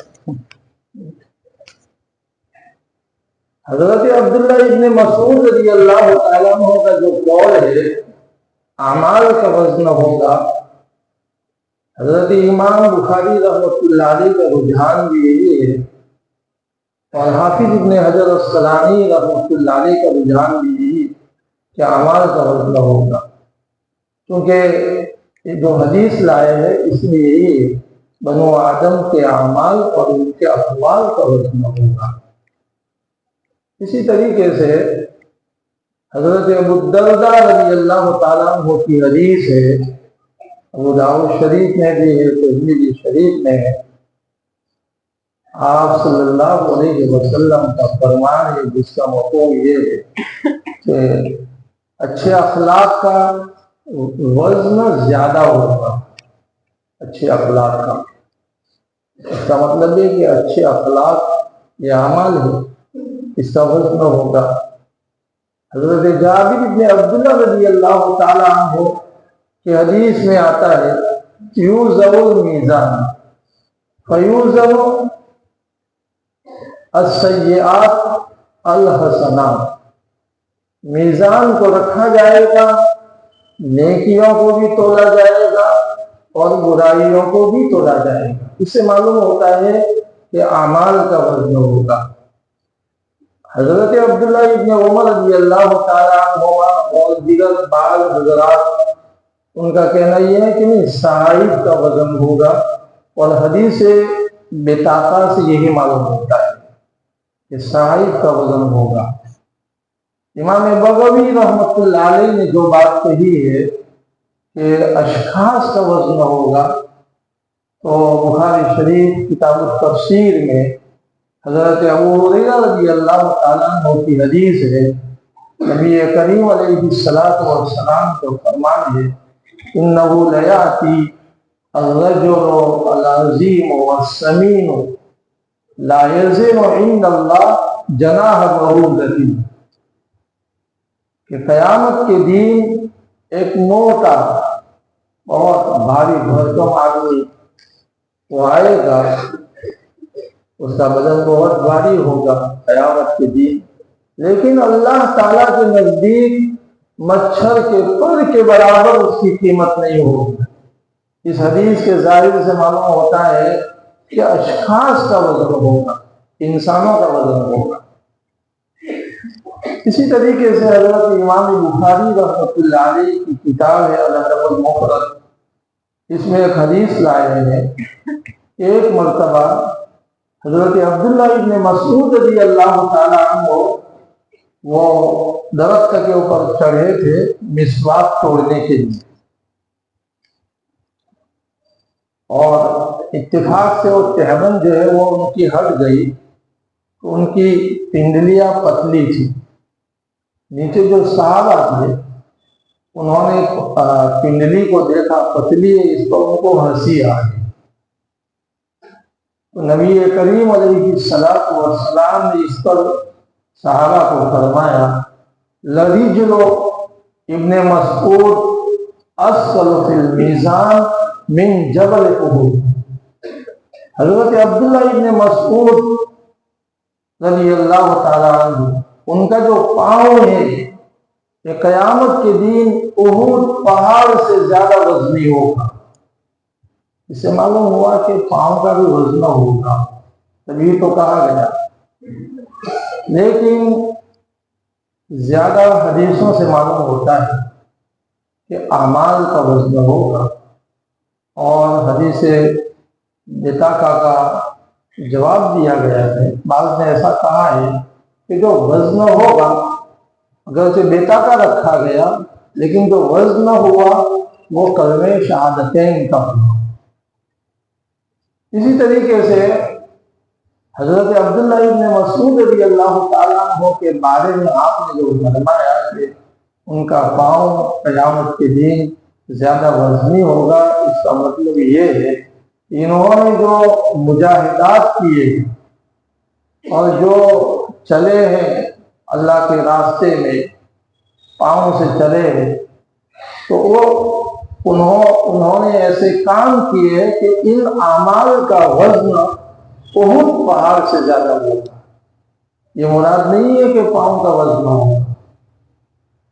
حضرت عبداللہ ابن مسعود رضی اللہ تعالیٰ عنہ کا جو قول ہے اعمال کا وزن ہوگا، حضرت امام بخاری رحمۃ اللہ علیہ کا رجحان بھی یہی ہے، اور حافظ ابن حجر العسقلانی رحمۃ اللہ علیہ کا رجحان بھی یہی کہ اعمال کا وزن ہوگا. کیونکہ یہ جو حدیث لائے ہے اس میں یہی ہے بنو آدم کے اعمال اور ان کے اقوال کا وزن ہوگا. اسی طریقے سے حضرت ابو الدرداء رضی اللہ تعالیٰ عنہ کی حدیث ہے، ابو داؤد شریف میں بھی ہے، ترمذی شریف میں ہے. آپ صلی اللہ علیہ وسلم کا فرمان ہے جس کا مفہوم یہ ہے کہ اچھے اخلاق کا وزن زیادہ ہوگا. اچھے اخلاق کا اس کا مطلب ہے کہ اچھے اخلاق یہ اعمال ہے، اس کا وزن ہوگا. حضرت جابر بن عبداللہ رضی اللہ تعالیٰ عنہ کی حدیث میں آتا ہے یوزن المیزان فیوزن السیئات الحسنات، میزان کو رکھا جائے گا، نیکیوں کو بھی تولا جائے گا اور برائیوں کو بھی تولا جائے گا. اس سے معلوم ہوتا ہے کہ اعمال کا وزن ہوگا. حضرت عبداللہ ابن عمر رضی اللہ تعالیٰ عنہ اور دیگر بعض حضرات ان کا کہنا یہ ہے کہ نہیں صحائف کا وزن ہوگا، اور حدیث بطاقہ سے یہی معلوم ہوتا ہے کہ صحائف کا وزن ہوگا. امام بغوی رحمۃ اللہ علیہ نے جو بات کہی ہے کہ اشخاص کا وزن ہوگا، تو بخاری شریف کتاب التفسیر میں حضرت ابو ہریرہ رضی اللہ تعالیٰ عنہ کی حدیث ہے، نبی کریم علیہ الصلوۃ والسلام کو فرمان ہے انہ لیاتی الرجل العظیم والسمین لا یزن عند اللہ جناح بعوضۃ، کہ قیامت کے دن ایک موٹا بہت بھاری بھرکم آدمی وہ آئے گا، اس کا بدن بہت بھاری ہوگا قیامت کے دن، لیکن اللہ تعالیٰ کے نزدیک مچھر کے پر کے برابر اس کی قیمت نہیں ہوگی. اس حدیث کے ظاہر سے معلوم ہوتا ہے کہ اشخاص کا وزن ہوگا، انسانوں کا وزن ہوگا. اسی طریقے سے حضرت امام بخاری رحمۃ اللہ علیہ کی کتاب ہے الادب المفرد، اس میں ایک حدیث لائے ہیں. ایک مرتبہ حضرت عبداللہ ابن مسعود رضی اللہ تعالیٰ عنہ وہ درخت کے اوپر چڑھے تھے مسواک توڑنے کے لیے، اور اتفاق سے وہ تہبند جو ہے وہ ان کی ہٹ گئی، تو ان کی پنڈلیاں پتلی تھی. نیچے جو صحابہ تھے انہوں نے پنڈلی کو دیکھا پتلی ہے، اس پر ان کو ہنسی آ گئی. تو نبی کریم علیہ الصلوۃ والسلام نے اس پر صحابہ کو فرمایا لرجل ابن مسعود اسفل فی المیزان من جبل احد. حضرت عبداللہ ابن مسعود رضی اللہ تعالیٰ عنہ ان کا جو پاؤں ہے کہ قیامت کے دن احد پہاڑ سے زیادہ وزنی ہوگا. اس سے معلوم ہوا کہ پاؤں کا بھی وزن ہوگا، تبھی تو کہا گیا. لیکن زیادہ حدیثوں سے معلوم ہوتا ہے کہ اعمال کا وزن ہوگا، اور حدیث بطاقہ کا جواب دیا گیا ہے. بعض نے ایسا کہا ہے کہ جو وزن ہوگا اگرچہ بطاقہ رکھا گیا لیکن جو وزن ہوا وہ کلمہ شہادتین کا ہوا. اسی طریقے سے حضرت عبداللہ ابن مسعود رضی اللہ تعالیٰ عنہ کے بارے میں آپ نے جو فرمایا کہ ان کا پاؤں قیامت کے دن زیادہ وزنی ہوگا، اس کا مطلب یہ ہے انہوں نے جو مجاہدات کیے اور جو چلے ہیں اللہ کے راستے میں پاؤں سے چلے ہیں تو انہوں نے ایسے کام کیے کہ ان اعمال کا وزن احد پہاڑ سے زیادہ ہوگا۔ یہ مراد نہیں ہے کہ پاؤں کا وزن ہوگا۔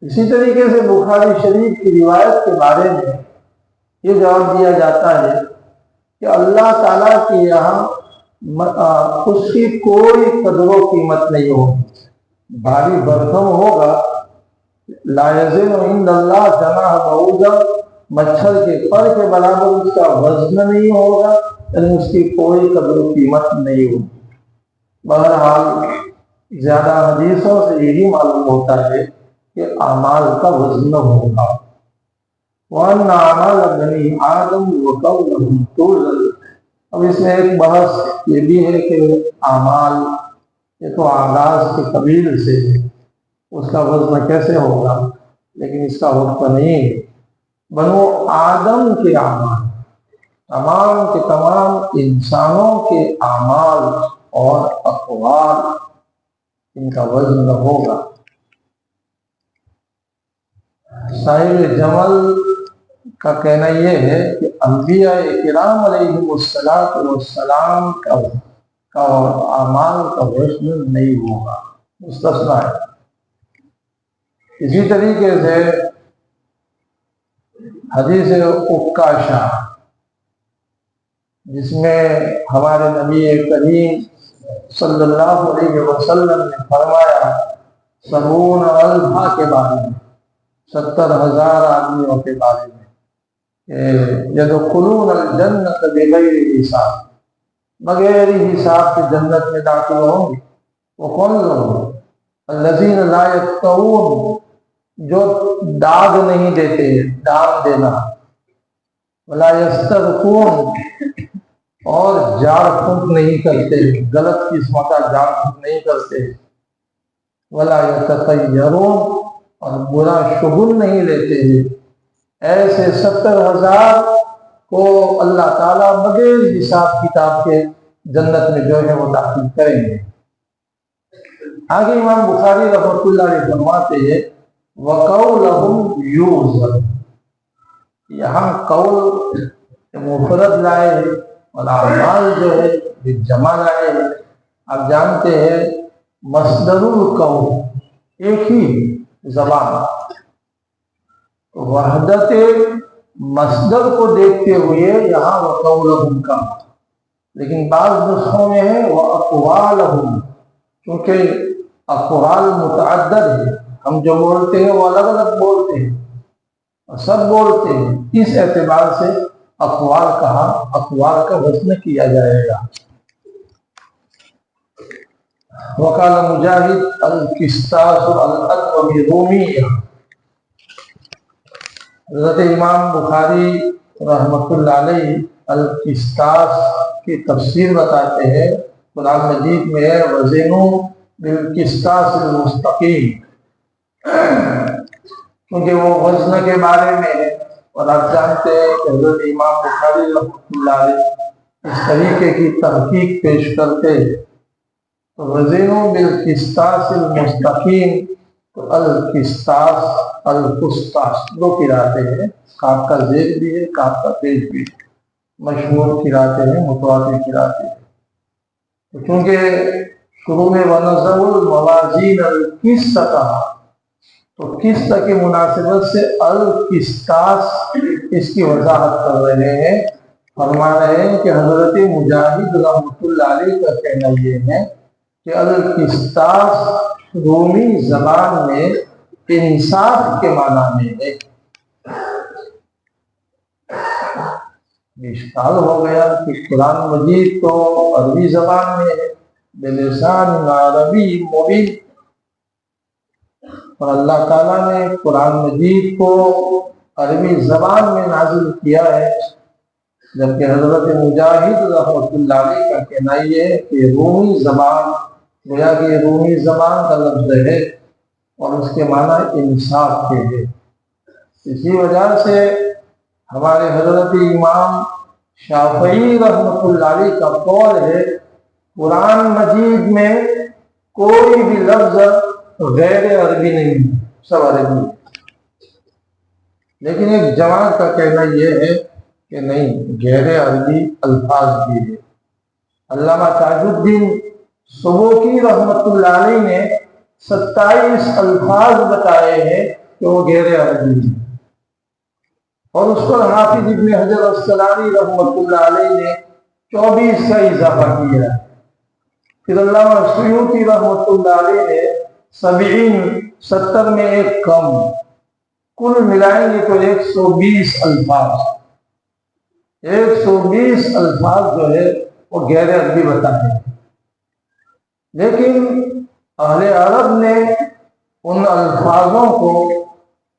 اسی طریقے سے بخاری شریف کی روایت کے بارے میں یہ جواب دیا جاتا ہے کہ اللہ تعالیٰ کے یہاں اس کی کوئی قدر و قیمت نہیں ہوگی۔ بھاری بھرکم ہوگا، لا یزن عند اللہ جناح بعوضہ، مچھر کے پر کے برابر اس کا وزن نہیں ہوگا، یعنی اس کی کوئی قدر و قیمت نہیں ہوگی۔ بہرحال زیادہ حدیثوں سے یہی معلوم ہوتا ہے کہ اعمال کا وزن ہوگا۔ وَأَنَّ أَعْمَالَ بَنِي آدَمَ وَقَوْلَهُمْ تُوزَنُ۔ اب اس میں ایک بحث یہ بھی ہے کہ اعمال یہ تو آغاز کے قبیل سے اس کا وزن کیسے ہوگا، لیکن اس کا وقت نہیں ہے۔ بنو آدم کے اعمال، تمام کے تمام انسانوں کے اعمال اور اقوال، ان کا وزن ہوگا۔ صاحب جمل کا کہنا یہ ہے کہ انبیاء کرام علیہم السلام کا اعمال کا وزن نہیں ہوگا، مستثنا ہے۔ اسی طریقے سے حدیث عکاشہ جس میں ہمارے نبی کریم صلی اللہ علیہ وسلم نے فرمایا 70,000 کے بارے میں، 70,000 آدمیوں کے بارے میں، یدخلون الجنت بغیر حساب، بغیر حساب کے جنت میں داخل ہوں گے۔ وہ کون لوگ؟ الذین لا یقطعون، جو داغ نہیں دیتے، داغ دینا، ولا یسترقون، اور جاڑ پھونک نہیں کرتے، غلط قسم کا جاڑ پھونک نہیں کرتے، ولا یتطیرون، اور برا شگن نہیں لیتے ہیں۔ ایسے 70,000 کو اللہ تعالیٰ بغیر حساب کتاب کے جنت میں جو ہے وہ داخل کریں گے۔ آگے امام بخاری رحمۃ اللہ علیہ فرماتے ہیں وَقَوْلَهُمْ يُوزَنُ، یہاں قول مفرد لائے ہیں اور اعمال جو ہے جمع لائے ہیں۔ آپ جانتے ہیں مصدر القول ایک ہی زبان، وحدت مصدر کو دیکھتے ہوئے یہاں وَقَوْلَهُمْ کا، لیکن بعض نسخوں میں ہے وَأَقْوَالَهُمْ، کیونکہ اقوال متعدد ہے، ہم جو بولتے ہیں وہ الگ الگ بولتے ہیں اور سب بولتے ہیں، اس اعتبار سے اقوال کہا، اقوال کا وزن کیا جائے گا۔ وقال مجاہد القسطاس الأطول رومیہ، حضرت امام بخاری رحمۃ اللہ علیہ القسطاس کی تفسیر بتاتے ہیں، قرآن مجید میں ہے وزنوا بالقسطاس المستقیم، کیونکہ وہ وزن کے بارے میں ہے۔ اور آپ جانتے ہیں کہ حضرت امام بخاری رحمۃ اللہ علیہ اس طریقے کی تحقیق پیش کرتے ہیں، تو وزنوا بالقسطاس المستقیم، تو القسطاس القسطاس دو قراتیں ہیں، کاف کا زیر بھی ہے، کاف کا پیش بھی ہے، مشہور قراتیں ہیں، متواتر قراتیں ہیں۔ کیونکہ شروع میں وَنَزَّلُ الْمَوَازِينَ الْقِسْطَ، تو قسط کی مناسبت سے القسطاس اس کی وضاحت کر رہے ہیں، فرما رہے ہیں کہ حضرت مجاہد رحمۃ اللہ علیہ کا کہنا یہ ہے کہ القسطاس رومی زبان میں انصاف کے معنی میں ہے۔ اشکال ہو گیا کہ قرآن مجید تو عربی زبان میں ہے، بلسان عربی مبین، اور اللہ تعالیٰ نے قرآن مجید کو عربی زبان میں نازل کیا ہے، جبکہ حضرت مجاہد رحمۃ اللہ علیہ کا کہنا یہ ہے کہ رومی زبان، گویا کہ رومی زبان کا لفظ ہے اور اس کے معنی انصاف کے ہے۔ اسی وجہ سے ہمارے حضرت امام شافعی رحمۃ اللہ علیہ کا قول ہے قرآن مجید میں کوئی بھی لفظ غیر عربی نہیں، سب عربی ہے۔ لیکن ایک جماعت کا کہنا یہ ہے کہ نہیں، غیر عربی الفاظ بھی ہے۔ علامہ تاج الدین سبوکی رحمۃ اللہ علیہ نے 27 الفاظ بتائے ہیں کہ وہ غیر عربی ہیں، اور اس پر حافظ ابن حجر الاسقلانی رحمۃ اللہ علیہ نے 24 کا اضافہ کیا۔ پھر علامہ سیوطی رحمۃ اللہ علیہ نے 70 میں ایک کم، کل ملائیں گے تو 120 الفاظ 120 الفاظ جو ہے وہ غیر عربی بتاتے ہیں۔ لیکن اہل عرب نے ان الفاظوں کو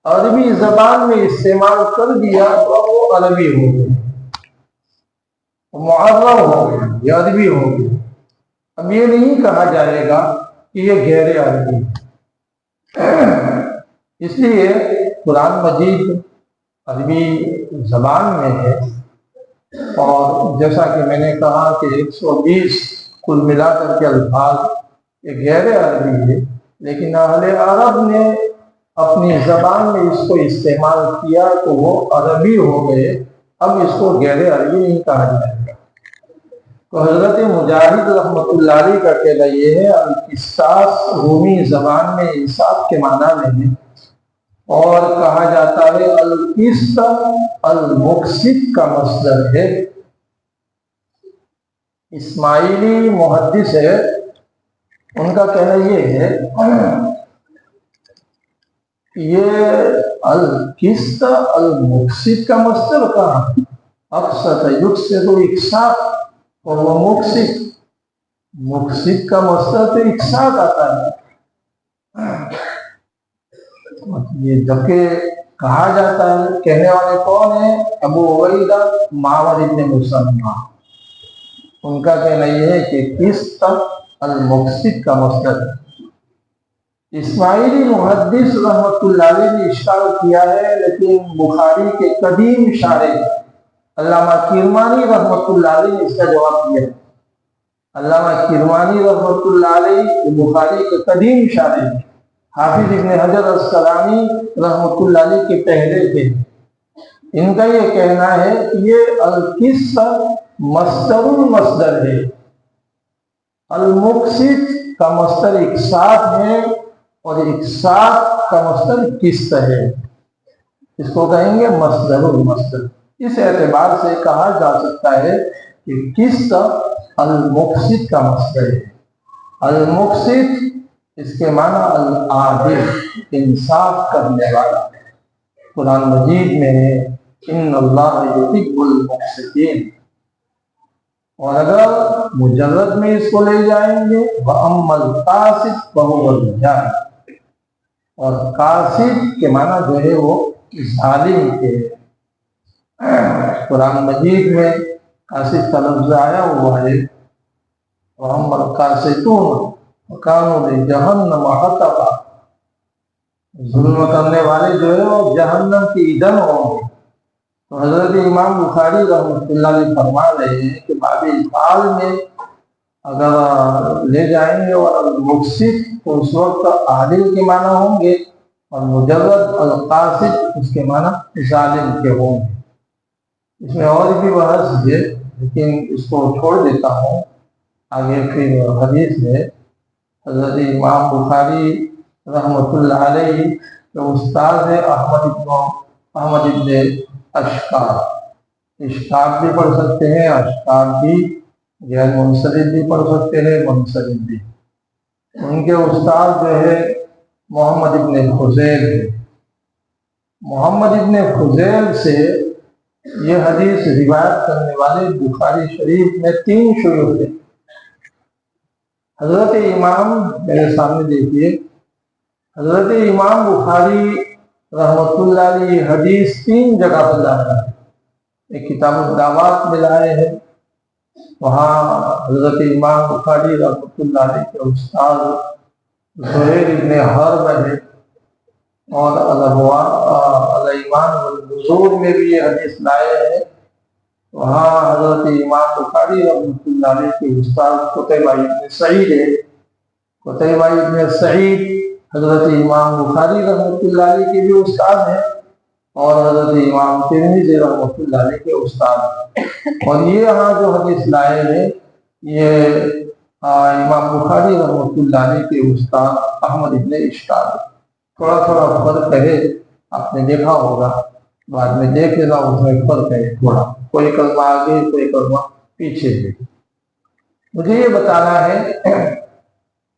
عربی زبان میں استعمال کر دیا تو وہ عربی ہو گئے، معرب ہو گئے یا عربی ہو گئے۔ اب یہ نہیں کہا جائے گا کہ یہ غیر عربی ہے۔ اس لیے قرآن مجید عربی زبان میں ہے، اور جیسا کہ میں نے کہا کہ 120 کل ملا کر کے الفاظ یہ غیر عربی ہے، لیکن اہل عرب نے اپنی زبان میں اس کو استعمال کیا تو وہ عربی ہو گئے، اب اس کو غیر عربی نہیں کہا جائے گا۔ تو حضرت مجاہد رحمۃ اللہ علیہ کا کہنا یہ ہے القصاص رومی زبان میں انصاف کے معنی میں ہے، اور کہا جاتا ہے القسط المقسط کا مصدر ہے۔ اسماعیلی محدث ہے، ان کا کہنا یہ ہے یہ القسط المقسط کا مصدر کہاں، اقسط یقسط اقساط، اور وہ مقسط کا مصدر تو اقساط آتا ہے۔ یہ جبکہ کہا جاتا ہے، کہنے والے کون ہیں؟ ابو عبیدہ معمر ابن مسلمہ، ان کا کہنا یہ ہے کہ قسط المقسط کا مصدر ہے۔ اسماعیلی محدث رحمۃ اللہ علیہ نے اشکال کیا ہے، لیکن بخاری کے قدیم شارح علامہ کرمانی رحمۃ اللہ علیہ نے اس کا جواب دیا۔ علامہ کرمانی رحمۃ اللہ علیہ بخاری کے قدیم شارح، حافظ ابن حجر الاسقلانی رحمۃ اللہ علیہ کے پہلے تھے۔ ان کا یہ کہنا ہے کہ یہ القسط مصدر المصدر ہے، المقسط کا مصدر اقساط ہے، اور اقساط کا مصدر قسط ہے۔ اس کو کہیں گے مصدر المصدر۔ اس اعتبار سے کہا جا سکتا ہے کہ قسط المقسط کا مصدر ہے۔ المقسط اس کے معنی العادل، انصاف کرنے والا۔ قرآن مجید میں ہے ان اللہ یحب المقسطین، اور اگر مجرد میں اس کو لے جائیں گے وَأَمَّا الْقَاسِطُ فَهُوَ الْجَانِي، اور قاسط کے معنی جو ہے وہ ظالم کے۔ قرآن مجید میں قاسط کا لفظ آیا ہوا ہے وَأَمَّا الْقَاسِطُونَ وَكَانُوا لِجَهَنَّمَ حَطَبًا، ظلم کرنے والے جو ہے وہ جہنم کی ایندھن ہوں گے۔ تو حضرت امام بخاری رحمۃ اللہ علیہ فرما رہے ہیں کہ باب افعال میں اگر لے جائیں گے اور مقسط تو اس وقت عادل کے معنی ہوں گے، اور مجرد القاسط اس کے معنی ظالم کے ہوں گے۔ اس میں اور بھی بحث ہے، لیکن اس کو چھوڑ دیتا ہوں۔ آگے پھر حدیث میں حضرت امام بخاری رحمۃ اللہ علیہ کے استاد ہے احمد ابن اشکاق بھی پڑھ سکتے ہیں، اشکاق بھی، غیر منصرف بھی پڑھ سکتے ہیں، منصرف بھی۔ ان کے استاد جو ہے محمد ابن فضیل ہے۔ محمد ابن فضیل سے یہ حدیث روایت کرنے والے بخاری شریف میں 3 شیوخ ہیں۔ حضرت امام، میرے سامنے دیکھیے، حضرت امام بخاری رحمۃ اللہ علیہ حدیث 3 جگہ پر لایا ہے۔ ایک کتاب الدعوات میں لائے ہیں، وہاں حضرت امام بخاری رحمۃ اللہ علیہ کے استاد زہیر ابن حرب ہے، اور الایمان والنذور میں بھی یہ حدیث لائے ہیں۔ وہاں حضرت امام بخاری رحمۃ اللہ علیہ کے استاد قتیبہ ابن سعید ہے. قتیبہ ابن سعید حضرت امام بخاری رحمۃ اللہ علیہ کے بھی استاد ہیں اور حضرت امام ترمذی رحمۃ اللہ علیہ کے استاد ہیں. اور یہ یہاں جو حدیث لائے ہیں یہ امام بخاری رحمۃ اللہ علیہ کے استاد احمد ابن اشکال. تھوڑا تھوڑا فرق ہے، آپ نے دیکھا ہوگا، بعد میں دیکھ لینا اس میں فرق ہے تھوڑا، کوئی کلمہ آگے کوئی کلمہ پیچھے ہے. مجھے یہ بتانا ہے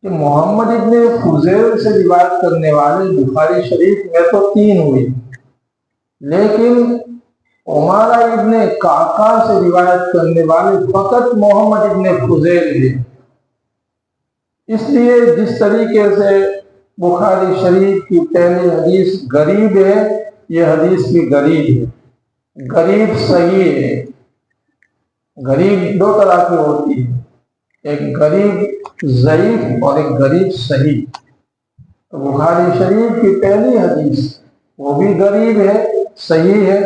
کہ محمد ابن فضیل سے روایت کرنے والے بخاری شریف میں تو 3 ہوئی، لیکن عمارہ ابن قعقاع سے روایت کرنے والے فقط محمد ابن فضیل ہے. اس لیے جس طریقے سے بخاری شریف کی پہلی حدیث غریب ہے، یہ حدیث بھی غریب ہے. غریب صحیح ہے. غریب 2 طرح کی ہوتی ہے، ایک غریب ضعیف اور ایک غریب صحیح. تو بخاری شریف کی پہلی حدیث وہ بھی غریب ہے، صحیح ہے،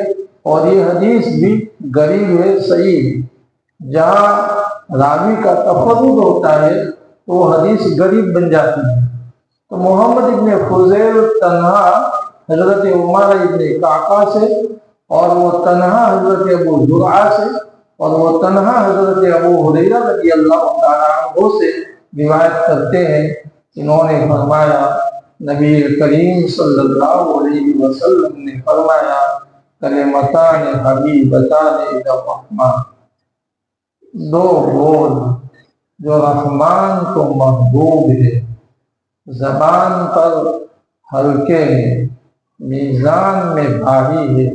اور یہ حدیث بھی غریب ہے، صحیح ہے. جہاں راوی کا تفرد ہوتا ہے تو وہ حدیث غریب بن جاتی ہے. تو محمد ابن فضیل تنہا حضرت عمارہ ابن قعقاع سے، اور وہ تنہا حضرت ابو زرعہ سے، اور وہ تنہا حضرت ابو ہریرہ رضی اللہ تعالیٰ عنہ سے روایت کرتے ہیں. انہوں نے فرمایا، نبی کریم صلی اللہ علیہ وسلم نے فرمایا، کلمتان حبیبتان الی الرحمن، 2 بول جو رحمان کو محبوب ہے، زبان پر ہلکے ہیں، میزان میں بھاری ہے،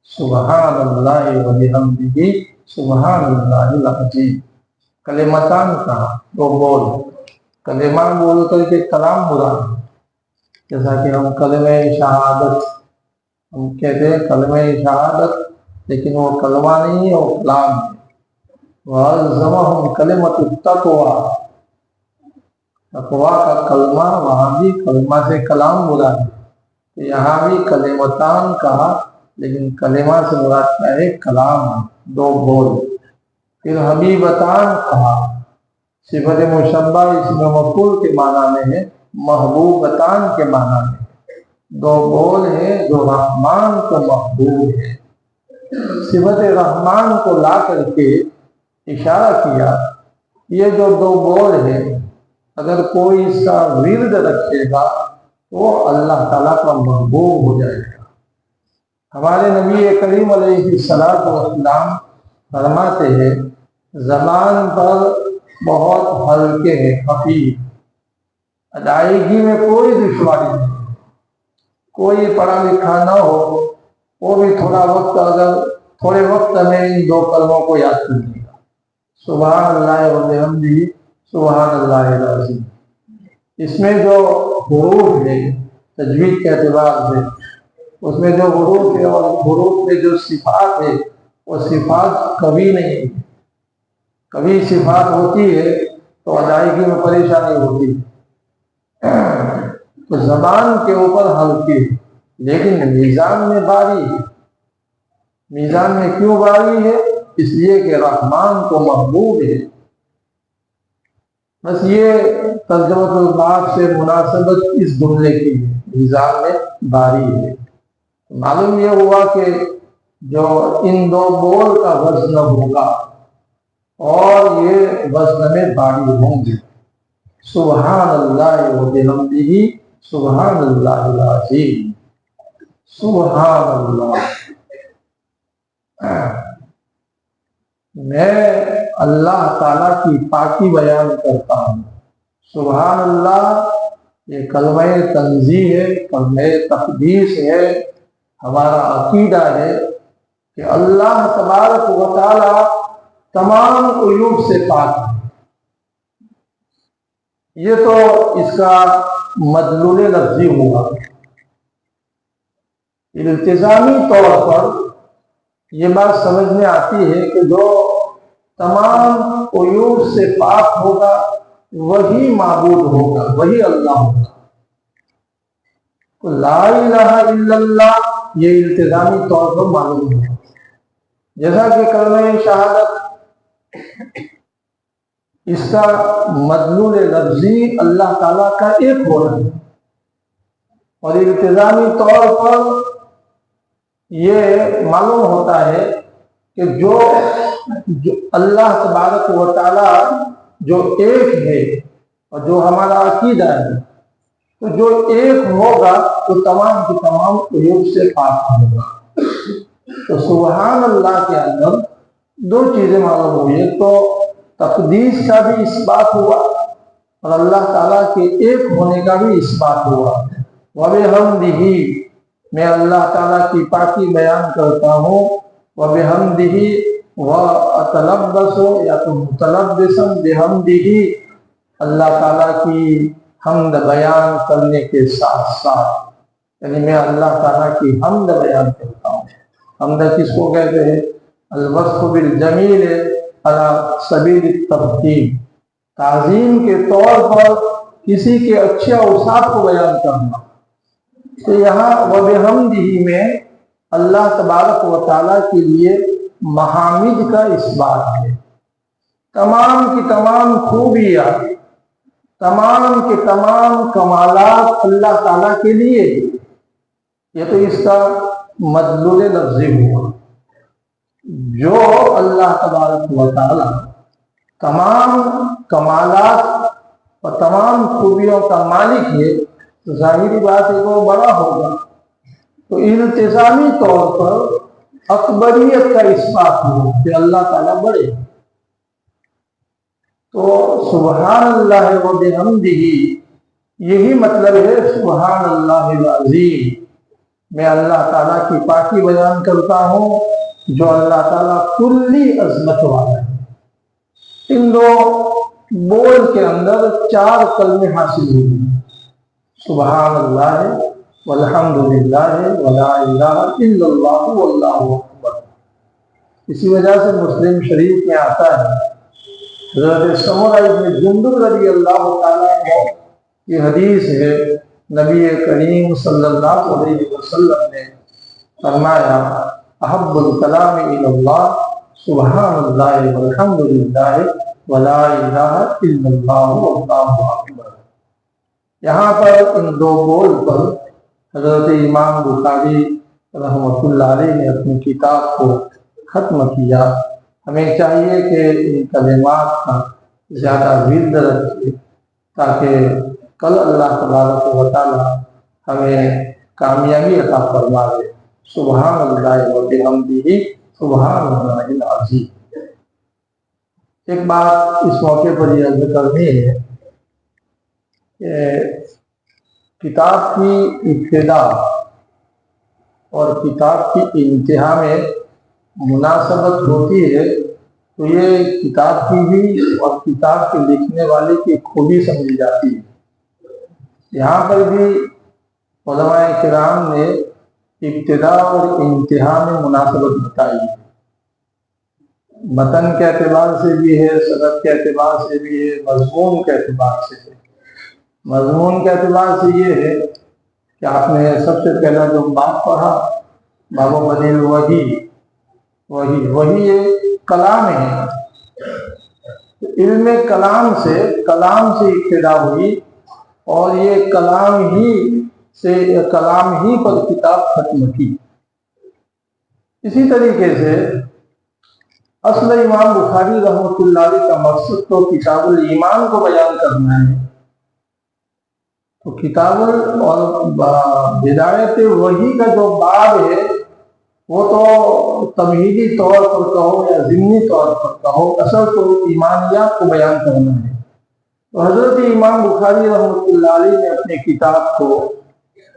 سبحان اللہ و بحمدہ سبحان اللہ العظیم. کلمتان کہا، 2 بول. کلمہ بول کر کے کلام مراد، جیسا کہ ہم کلمہ شہادت ہم کہتے ہیں کلمہ شہادت، لیکن وہ کلمہ نہیں ہے، وہ کلام ہے. وَأَلْزَمَهُمْ كَلِمَةُ التَّقْوَىٰ، تقویٰ کا کلمہ، وہاں بھی کلمہ سے کلام مراد ہے. یہاں بھی کلمتان کہا، لیکن کلمہ سے مراد کیا ہے؟ کلام، 2 بول. پھر حبیبتان کہا، صفت مشبہ اس میں مفعول کے معنی میں ہے، محبوبتان کے معنی میں. 2 بول ہے جو رحمان کو محبوب ہے. صفت رحمان کو لا کر کے اشارہ کیا، یہ جو 2 بول ہے اگر کوئی اس کا ورد رکھے گا تو اللہ تعالیٰ کا محبوب ہو جائے گا. ہمارے نبی کریم علیہ السلام فرماتے ہیں، زبان پر بہت ہلکے ہیں، خفیف، ادائیگی میں کوئی دشواری نہیں. کوئی پڑھا لکھا نہ ہو وہ بھی تھوڑا وقت، اگر تھوڑے وقت میں ان 2 کلموں کو یاد کر لے گا، سبحان اللہ و بحمدہ سبحان اللہ العظیم. اس میں جو حروف ہے تجوید کے اعتبار سے، اس میں جو حروف ہے اور حروف میں جو صفات ہے وہ صفات کبھی نہیں ہے. کبھی صفات ہوتی ہے تو ادائیگی میں پریشانی ہوتی ہے. تو زبان کے اوپر ہلکی، لیکن میزان میں باری ہے. میزان میں کیوں باری ہے؟ اس لیے کہ رحمان کو محبوب ہے. بس یہ ترجمۃ الباب سے مناسبت اس جملے کی ہے، میزان میں باری ہے. معلوم یہ ہوا کہ جو ان 2 بول کا وزن ہوگا اور یہ وزن میں باری ہوں گے. سبحان اللہ و بحمدہ سبحان اللہ العظیم. سبحان اللہ، میں اللہ تعالیٰ کی پاکی بیان کرتا ہوں. سبحان اللہ یہ کلمہ تنزیہ ہے، کلمہ تقدیس ہے. ہمارا عقیدہ ہے کہ اللہ تبارک و تعالیٰ تمام عیوب سے پاک ہے. یہ تو اس کا مدلول لفظی ہوا. التزامی طور پر یہ بات سمجھ میں آتی ہے کہ جو تمام عیوب سے پاک ہوگا وہی معبود ہوگا، وہی اللہ ہوگا. تو لا الہ الا اللہ یہ التزامی طور پر معلوم ہے. جیسا کہ کلمہ شہادت اس کا مدلول لفظی اللہ تعالیٰ کا ایک ہونا ہے، اور التزامی طور پر یہ معلوم ہوتا ہے کہ جو اللہ تبارک و تعالیٰ جو ایک ہے اور جو ہمارا عقیدہ ہے، تو جو ایک ہوگا تو تمام کے تمام عیوب سے پاک ہوگا۔ تو سبحان اللہ کے اندر دو چیزیں معلوم ہوئی، ایک تو تقدیس کا بھی اس بات ہوا اور اللہ تعالیٰ کے ایک ہونے کا بھی اس بات ہوا۔ وَبِحَمْدِهِ، میں اللہ تعالیٰ کی پاکی بیان کرتا ہوں، وَبِحَمْدِهِ وَأَتَلَبَّسُ یا تو متلبساً بِحَمْدِهِ، اللہ تعالیٰ کی حمد بیان کرنے کے ساتھ ساتھ، یعنی میں اللہ تعالیٰ کی حمد بیان کرتا ہوں۔ حمد کس کو کہتے ہیں؟ الوصف بالجمیل علی سبیل التفخیم، تعظیم کے طور پر کسی کے اچھے اوصاف کو بیان کرنا۔ تو یہاں وَبِحَمْدِهِ میں اللہ تبارک و تعالیٰ کے لیے محامد کا اس بات ہے، تمام کی تمام خوبیاں، تمام کے تمام کمالات اللہ تعالیٰ کے لیے، یہ تو اس کا مدلول لفظی ہوا۔ جو اللہ تبارک و تعالیٰ تمام کمالات اور تمام خوبیوں کا مالک ہے، تو ظاہری بات ہے وہ بڑا ہوگا، تو التزامی طور پر اکبریت کا اس بات ہو کہ اللہ تعالیٰ بڑے۔ تو سبحان اللہ و بحمدہ، یہی مطلب ہے سبحان اللہ العظیم، میں اللہ تعالیٰ کی پاکی بیان کرتا ہوں جو اللہ تعالیٰ کلی عظمت والا ہے۔ ان دو بول کے اندر 4 کلمے حاصل ہوئی، سبحان اللہ والحمدللہ ولا الہ الا اللہ واللہ اکبر۔ اسی وجہ سے مسلم شریف میں آتا ہے، حضرت سمرہ ابن جندب رضی اللہ تعالیٰ عنہ یہ حدیث ہے، نبی کریم صلی اللہ علیہ وسلم نے فرمایا احب الکلام الی اللہ سبحان اللہ والحمدللہ ولا الہ الا اللہ واللہ اکبر۔ یہاں پر ان دو بول پر حضرت امام بخاری رحمۃ اللہ علیہ نے اپنی کتاب کو ختم کیا۔ ہمیں چاہیے کہ ان کلمات کا زیادہ ورد رکھیں تاکہ کل اللہ تبارک و تعالی ہمیں کامیابی عطا فرما دے۔ سبحان اللہ و بحمدہ سبحان اللہ العظیم۔ ایک بات اس موقع پر یہ عرض کرنی ہے کہ کتاب کی ابتدا اور کتاب کی انتہا میں مناسبت ہوتی ہے، تو یہ کتاب کی بھی اور کتاب کے لکھنے والے کی خوبی سمجھی جاتی ہے۔ یہاں پر بھی علماء کرام نے ابتدا اور انتہا میں مناسبت بتائی ہے، متن کے اعتبار سے بھی ہے، سند کے اعتبار سے بھی ہے، مضمون کے اعتبار سے ہے۔ مضمون کے اعتبار سے یہ ہے کہ آپ نے سب سے پہلا جو باب پڑھا باب بدیل وہی یہ کلام ہے، علم کلام سے ابتدا ہوئی اور یہ کلام ہی پر کتاب ختم کی۔ اسی طریقے سے اصل امام بخاری رحمۃ اللہ علیہ کا مقصد تو کتاب الایمان کو بیان کرنا ہے، تو کتاب اور بدایت وحی کا جو باب ہے وہ تو تمہیدی طور پر کہو یا ضمنی طور پر کہو، اصل تو ایمانیات کو بیان کرنا ہے۔ تو حضرت امام بخاری رحمۃ اللہ علیہ نے اپنی کتاب کو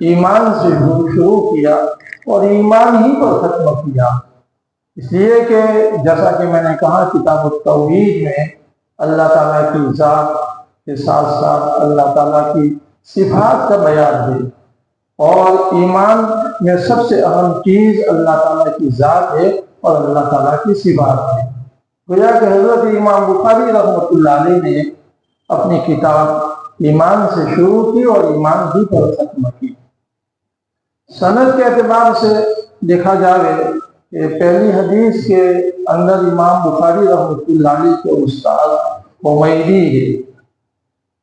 ایمان سے شروع کیا اور ایمان ہی پر ختم کیا، اس لیے کہ جیسا کہ میں نے کہا کتاب التوحید میں اللہ تعالیٰ کی ذات کے ساتھ ساتھ اللہ تعالیٰ کی صفات کا بیان ہے، اور ایمان میں سب سے اہم چیز اللہ تعالیٰ کی ذات ہے اور اللہ تعالیٰ کی صفات ہے۔ گویا کہ حضرت امام بخاری رحمۃ اللہ علیہ نے اپنی کتاب ایمان سے شروع کی اور ایمان ہی پر ختم کی۔ سند کے اعتبار سے دیکھا جائے کہ پہلی حدیث کے اندر امام بخاری رحمۃ اللہ علیہ کے استاد حمیدی ہے۔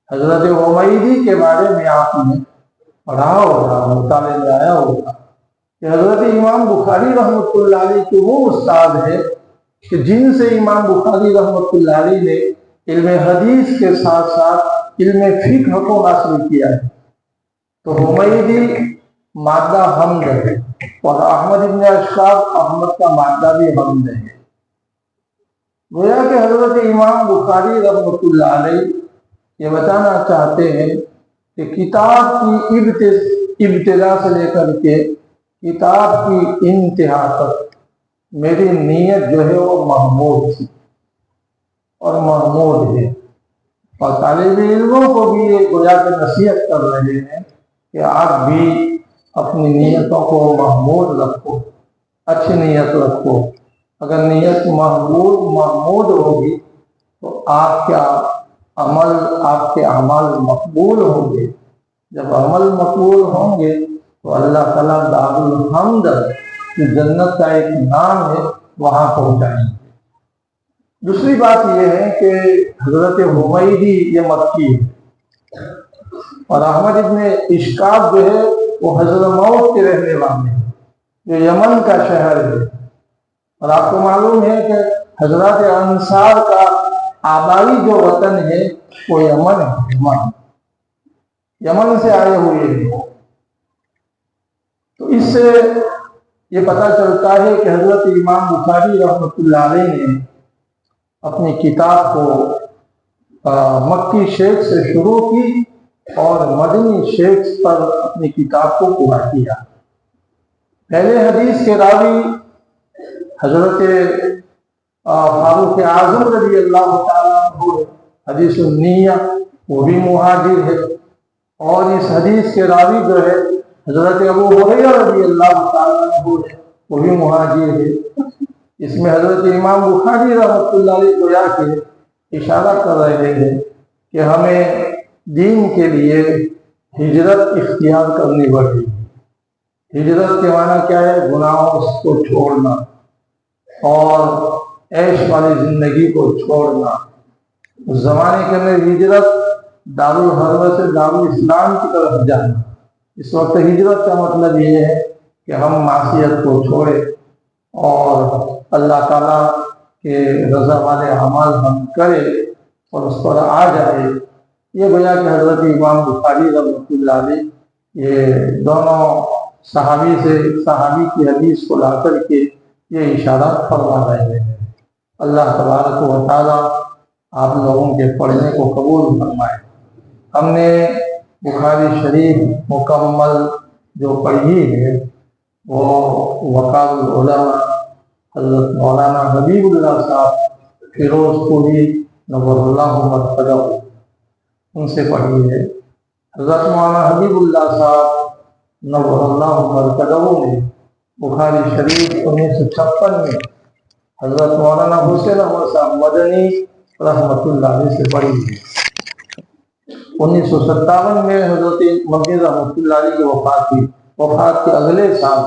حضرت حمیدی کے بارے میں آپ نے پڑھا ہوگا، مطالعے میں آیا ہوگا کہ حضرت امام بخاری رحمۃ اللہ علیہ کے وہ استاد ہے کہ جن سے امام بخاری رحمۃ اللہ علیہ نے علم حدیث کے ساتھ ساتھ علم فقہ کو حاصل کیا ہے۔ تو حمیدی مادہ حمد ہے اور احمد ابن اشرف احمد کا مادہ بھی حمد ہے۔ گویا کہ حضرت امام بخاری رحمۃ اللہ علیہ یہ بتانا چاہتے ہیں کہ کتاب کی ابتدا سے لے کر کے کتاب کی انتہا تک میری نیت جو ہے وہ محمود تھی اور محمود ہے، اور طالب علموں کو بھی یہ گویا کہ نصیحت کر رہے ہیں کہ آپ بھی اپنی نیتوں کو محمود رکھو، اچھی نیت رکھو۔ اگر نیت محمود ہوگی تو آپ کا عمل، آپ کے اعمال مقبول ہوں گے۔ جب عمل مقبول ہوں گے تو اللہ تعالیٰ دار الحمد جو جنت کا ایک نام ہے وہاں پہنچائیں گے۔ دوسری بات یہ ہے کہ حضرت حمیدی یہ مکی ہے اور احمد ابن اشکاب جو ہے وہ حضرموت کے رہنے والے ہیں جو یمن کا شہر ہے، اور آپ کو معلوم ہے کہ حضرات انصار کا آبائی جو وطن ہے وہ یمن ہے، یمن سے آئے ہوئے ہیں۔ تو اس سے یہ پتہ چلتا ہے کہ حضرت امام بخاری رحمۃ اللہ علیہ نے اپنی کتاب کو مکی شیخ سے شروع کی اور مدنی شیخ پر اپنی کتاب کو پورا کیا۔ پہلے حدیث کے راوی حضرت فاروق اعظم رضی اللہ تعالیٰ عنہ حدیث النیہ وہ بھی مہاجر ہے، اور اس حدیث کے راوی جو ہے حضرت ابو ہریرہ رضی اللہ تعالیٰ عنہ وہ بھی مہاجر ہے۔ اس میں حضرت امام بخاری رحمۃ اللہ علیہ گویا کہ اشارہ کر رہے ہیں کہ ہمیں دین کے لیے ہجرت اختیار کرنی پڑی۔ ہجرت کے معنی کیا ہے؟ گناہوں کو چھوڑنا اور عیش والی زندگی کو چھوڑنا۔ اس زمانے کے اندر ہجرت دارالحرب سے دارالاسلام کی طرف جانا۔ اس وقت ہجرت کا مطلب یہ ہے کہ ہم معصیت کو چھوڑیں اور اللہ تعالیٰ کے رضا والے اعمال ہم کریں اور اس پر آ جائے۔ یہ گویا کہ حضرت امام بخاری رحمۃ اللہ علیہ یہ دونوں صحابی کی حدیث کو لا کر کے یہ اشارہ فرما رہے ہیں۔ اللہ تبارک و تعالیٰ آپ لوگوں کے پڑھنے کو قبول فرمائے۔ ہم نے بخاری شریف مکمل جو پڑھی ہے وہ وقار العلماء حضرت مولانا حبیب اللہ صاحب فیروز پوری نور اللہ مرتضی ان سے پڑھی ہے۔ حضرت مولانا حبیب اللہ صاحب نور اللہ مرتضی نے بخاری شریف 1956 میں حضرت مولانا حسین احمد صاحب مدنی رحمۃ اللہ علیہ سے پڑھی ہے۔ 1957 میں حضرت مدنی رحمۃ اللہ علیہ کی وفات ہوئی۔ وفات کے اگلے سال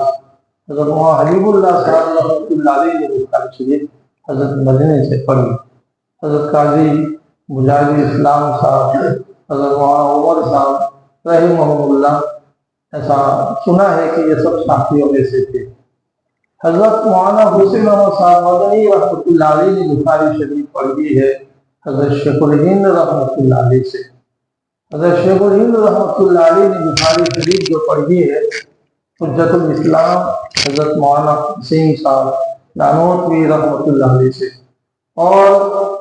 حضرت مولانا حبیب اللہ صاحب رحمۃ اللہ علیہ نے بخاری شریف حضرت مدنی سے پڑھی۔ حضرت قاضی مجاہد اسلام صاحب، حضرت مولانا عمر صاحب رحمہ اللہ، ایسا سنا ہے کہ یہ سب ساتھیوں میں سے تھے۔ حضرت مولانا حسین احمد صاحب مدنی رحمۃ اللہ علیہ نے بخاری شریف پڑھی ہے حضرت شیخ الہند رحمۃ اللہ علیہ سے۔ حضرت شیخ الہند رحمۃ اللہ علیہ نے بخاری شریف جو پڑھی ہے حجت الاسلام حضرت مولانا حسین صاحب نانوتوی رحمۃ اللہ علیہ سے، اور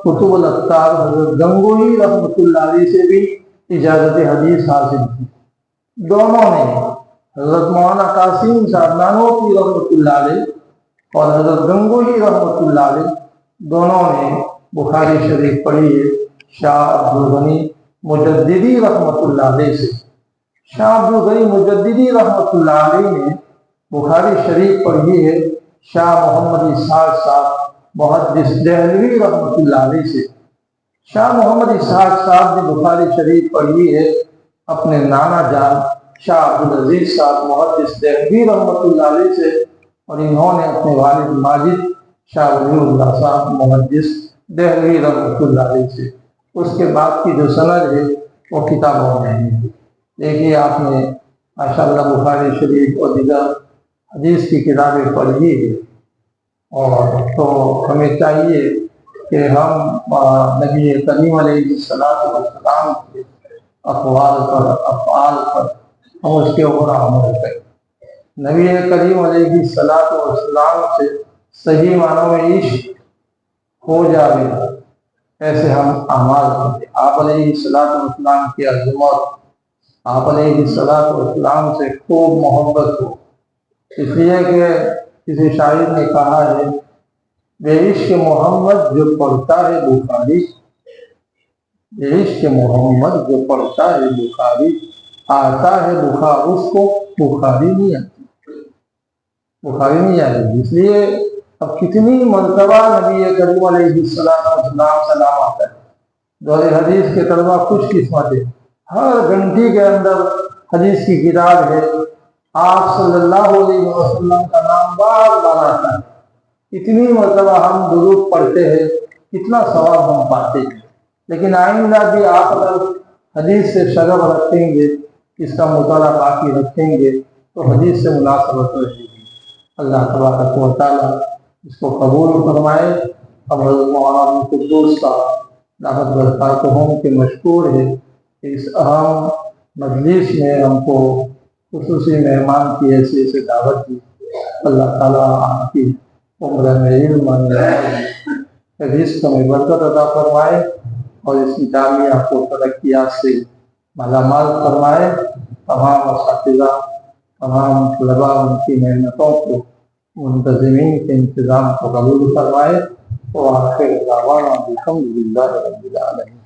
کتب الاقطار حضرت گنگوہی رحمۃ اللہ علیہ سے بھی اجازت حدیث حاصل کی۔ دونوں نے حضرت مولانا قاسم صاحب نانوتوی رحمۃ اللہ علیہ اور حضرت گنگوہی رحمۃ اللہ علیہ دونوں نے بخاری شریف پڑھی ہے شاہ عبدالغنی مجددی رحمۃ اللہ علیہ سے۔ شاہ عبدالغنی مجددی رحمۃ اللہ علیہ نے بخاری شریف پڑھی ہے شاہ محمد اسحاق صاحب محدث دہلوی رحمۃ اللہ علیہ سے۔ شاہ محمد اسحاق صاحب نے بخاری شریف پڑھی ہے اپنے نانا جان شاہ عبدالعزیز صاحب محدث دہلوی رحمۃ اللہ علیہ سے، اور انہوں نے اپنے والد ماجد شاہ ولی اللہ صاحب محدث دہلوی رحمۃ اللہ علیہ سے اس کے بعد کی جو سند ہے وہ کتابوں میں ہے۔ دیکھیے آپ نے ماشاء اللہ بخاری شریف اور دیگر حدیث کی کتابیں پڑھی ہے، اور تو ہمیں چاہیے کہ ہم نبی کریم علیہ السلام کے اقوال پر افعال پر ہم اس کے اوپر عمل کریں۔ نبی کریم علیہ السلام سے صحیح معنوں میں عشق ہو جائے ایسے ہم اعمال کریں۔ آپ علیہ السلام کی عظمت، آپ علیہ السلام سے خوب محبت ہو، اس لیے کہ کسی شاعر نے کہا ہے بے عشق محمد جو پڑھتا ہے بخاری، بے عشق محمد جو پڑھتا ہے بخاری، آتا ہے بخار اس کو بخاری نہیں آتی، بخاری نہیں آتی۔ اس لیے اب کتنی مرتبہ نبی کریم علیہ السلام سلام آتا ہے۔ دور حدیث کے طلبہ خوش قسمت ہے، ہر گھنٹی کے اندر حدیث کی کتاب ہے، آپ صلی اللہ علیہ وسلم کا نام بار بار آتا ہے۔ اتنی مرتبہ ہم درود پڑھتے ہیں، کتنا ثواب ہم پاتے ہیں۔ لیکن آئندہ بھی آپ اگر حدیث سے شغف رکھیں گے، اس کا مطالعہ باقی رکھیں گے تو حدیث سے مناسبت رہے گی۔ اللہ تبارک و تعالیٰ اس کو قبول فرمائے۔ اب حضرت مولانا قدوس کا دعوت برکاتہم کے مشکور ہے کہ اس اہم مجلس میں ہم کو خصوصی مہمان کی حیثیت سے دعوت دی۔ اللہ تعالیٰ آپ کی عمر میں علم رزق میں برکت عطا فرمائے اور اس کی جامعہ کو ترقیات سے مالا مال فرمائے۔ تمام اساتذہ، تمام طلباء ان کی محنتوں کو، منتظمین کے انتظام کو قبول فرمائے۔ وآخر دعوانا الحمد للہ رب العالمین۔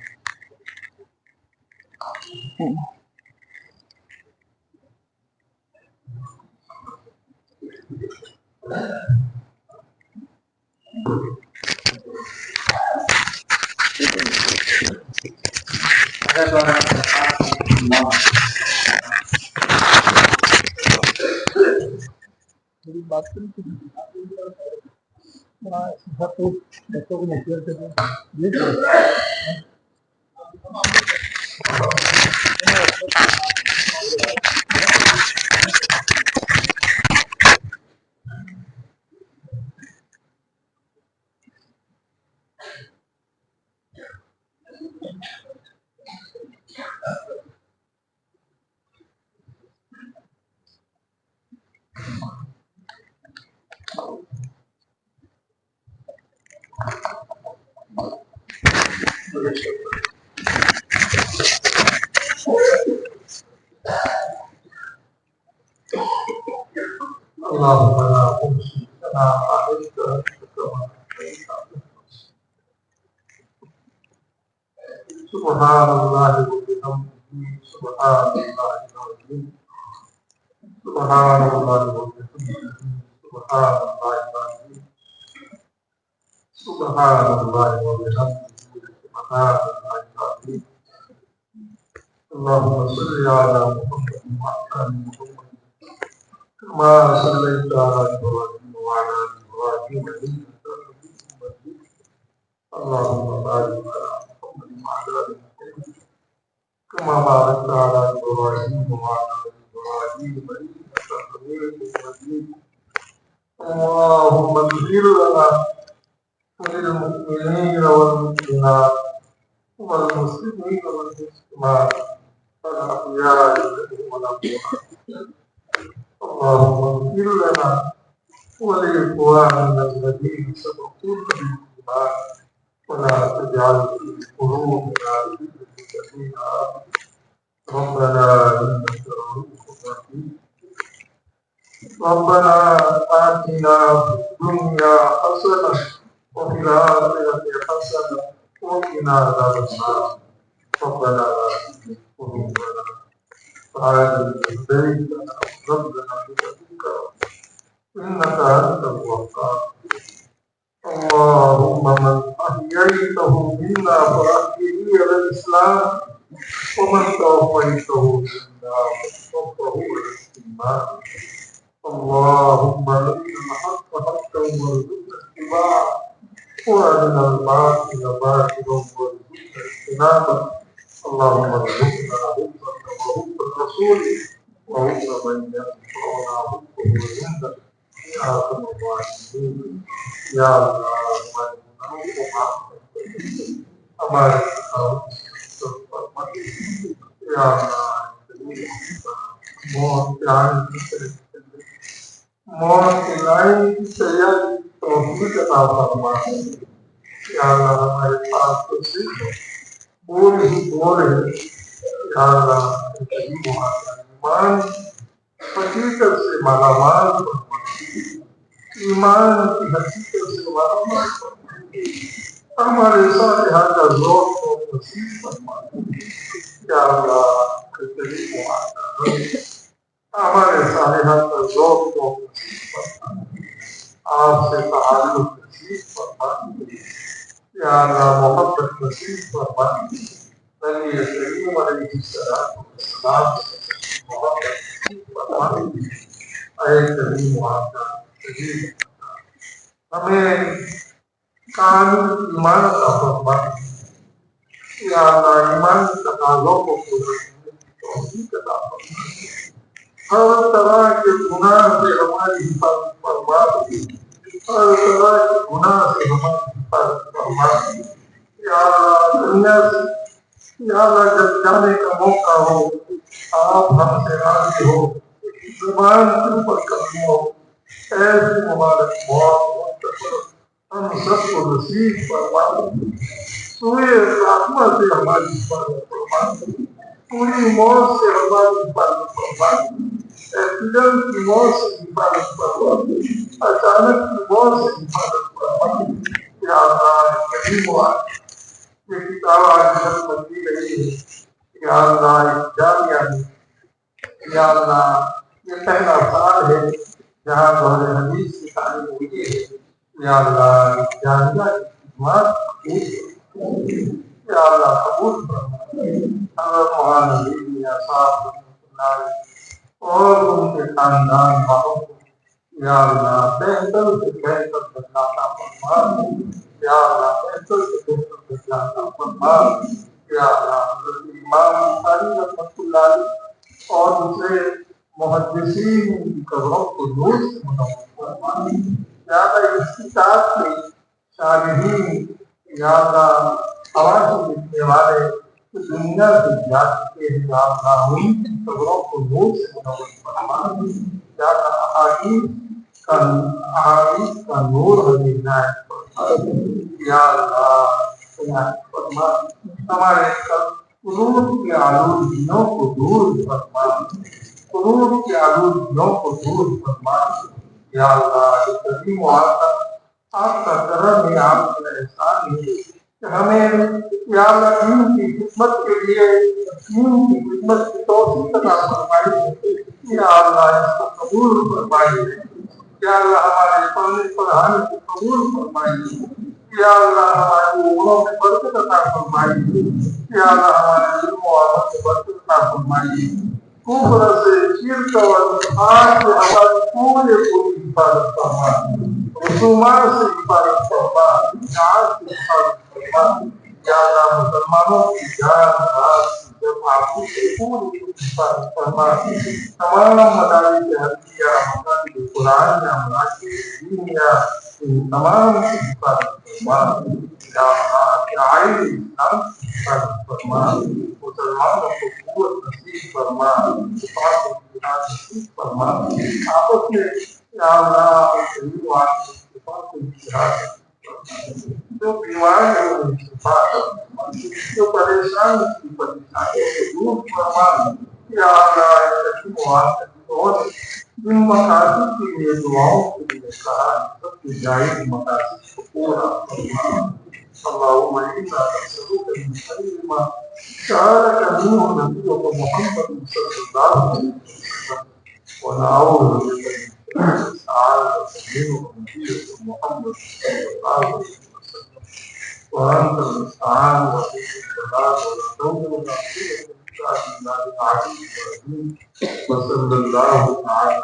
بات کریں اللهم لا احصي ثناء عليك كما اثنيت على نفسك. سبحان الله وبحمده، سبحان الله العظيم، سبحان الله وبحمده، سبحان الله العظيم، سبحان الله وبحمده، سبحان الله العظيم. اللهم صل على محمد وعلى ال محمد كما صليت على ابراهيم وعلى ال ابراهيم انك حميد مجيد. اللهم بارك على محمد وعلى ال محمد كما باركت على ابراهيم وعلى ال ابراهيم انك حميد مجيد. اللهم اغفر لنا وللمؤمنين والمؤمنات والمسلمين والمسلمات الأحياء منهم والأموات. اللهم اغفر لنا ولإخواننا الذين سبقونا بالإيمان ولا تجعل في قلوبنا غلا للذين آمنوا ربنا إنك رؤوف رحيم. ربنا آتنا في الدنيا حسنة وفي الآخرة حسنة وقنا عذاب النار. ربنا لا تزغ قلوبنا بعد إذ هديتنا وهب لنا من لدنك إنك أنت الوهاب. اللهم من أحييته منا فأحيه على الإسلام ومن توفيته منا فتوفه على الإيمان. اللهم أرنا الحق حقا وارزقنا اتباعه وأرنا الباطل باطلا وارزقنا اجتنابه اللهم ارزقنا حبك وحب الرسول وحب من يتبعنا حبه ويهدى يا أرحم الراحمين يا الله ہمارے یا موت کی لائن کی تیاری توفیق عطا فرما یا اللہ ہمارے پاس تو صرف بول ہی بول ہے یا اللہ ایمان حقیقت سے مالا مال فرما ایمان کی حقیقت سے مالا مال فرما ہمارے صالحات کا ذوق کو نصیب فرما یا اللہ قریب ہمارے صالحات کا ذوق کو نصیب فرما آپ سے تعلق نصیب فرما یا اللہ محبت نصیب فرما نبی کریم علیہ السلام سے محبت نصیب فرما اے کریم وعدہ کریم ہمیں کامل ایمان عطا فرما یا اللہ ایمان کے تقاضوں کو پورا کرنے کی توفیق عطا فرما ہر طرح کے گناہ سے ہماری حفاظت فرما ہر طرح کے گناہ سے ہماری حفاظت فرما یا اللہ دنیا سے یا اللہ جب جانے کا موقع ہو آپ ہم سے راضی ہو زبان کے اوپر کرنی ہو ایسی مبارک موت ہم سب کو نصیب فرما سوئے خاتمہ سے ہماری حفاظت فرما پوری موت سے ہماری حفاظت فرما ایکسیڈنٹ کی موت سے حفاظت فرما اچانک کی موت سے حفاظت فرما یا اللہ کریم وعد یہ کتاب آج خدمت کی گئی ہے یا اللہ جامعہ میں یا اللہ یہ پہلا سال ہے جہاں دور حدیث کی تعلیم ہوئی ہے یا اللہ جامعہ کی خدمات یا اللہ قبول فرما حضرت مولانا نبی یا صاحب اور ان کے خاندان والوں کو یا اللہ بہتر سے بہتر بدلاتا فرما یا اللہ بہتر سے بہتر بدلاتا فرما یا اللہ حضرت امام بخاری رحمۃ اللہ علیہ اور دوسرے محدثین کی قبروں کو نور سے منور فرما یا اللہ اس کتاب کے شارحین یا اللہ حواشی لکھنے والے دنیا سے جا چکے ہیں یا اللہ ان کی قبروں کو نور سے منور فرما یا اللہ احادیث کا نور ہمیں عنایت فرما یا اللہ عنایت فرما ہمارے قلوب کی آلودگیوں کو دور فرما قلوب کی آلودگیوں کو دور فرما یا اللہ کریم وعدہ آپ کا کرم ہے آپ کا احسان ہے کہ ہمیں یا اللہ دین کی خدمت کے لیے دین کی خدمت کی توفیق عطا فرمائی یا اللہ اس کو قبول فرمائی یا اللہ ہمارے پڑھنے پڑھانے کو قبول فرمائی یا اللہ ہماری عمروں میں برکت عطا فرمائی یا اللہ ہمارے علم و عمل میں برکت عطا فرمائی کفر سے شرک اور آج سے ہماری پوری حفاظت فرما رسومات سے حفاظت فرما جہاز سے حفاظت فرما یا اللہ مسلمانوں کی جان مال جب آپ کی پوری حفاظت فرما تمام مدارس حدیثیہ مدارس قرآن یا مدارس دینیہ ان تمام کی حفاظت فرما یا اللہ شاعر اسلام کی حفاظت فرما مسلمانوں کو قوت نصیب فرما اتفاق و اتحاد نصیب فرما آپس میں یا اللہ کریم وعدہ اتفاق و اتحاد جو بیمار ہے ان کی شفا فرما جو پریشان ہے ان کی پریشانیوں کو دور فرما یا اللہ کریم وعدہ جن مقاصد کے لیے دعاؤں کے لیے کہا سب کے جائز مقاصد کو پورا فرما اللهم انا نسألك من خير ما سألك منه نبيك محمد صلى الله عليه وسلم ونعوذ بك من شر سألك منه نبيك محمد صلى الله عليه وسلم وأنت المستعان وبك البلاغ ولا حول ولا قوة إلا بالله العلي العظيم وصلى الله تعالى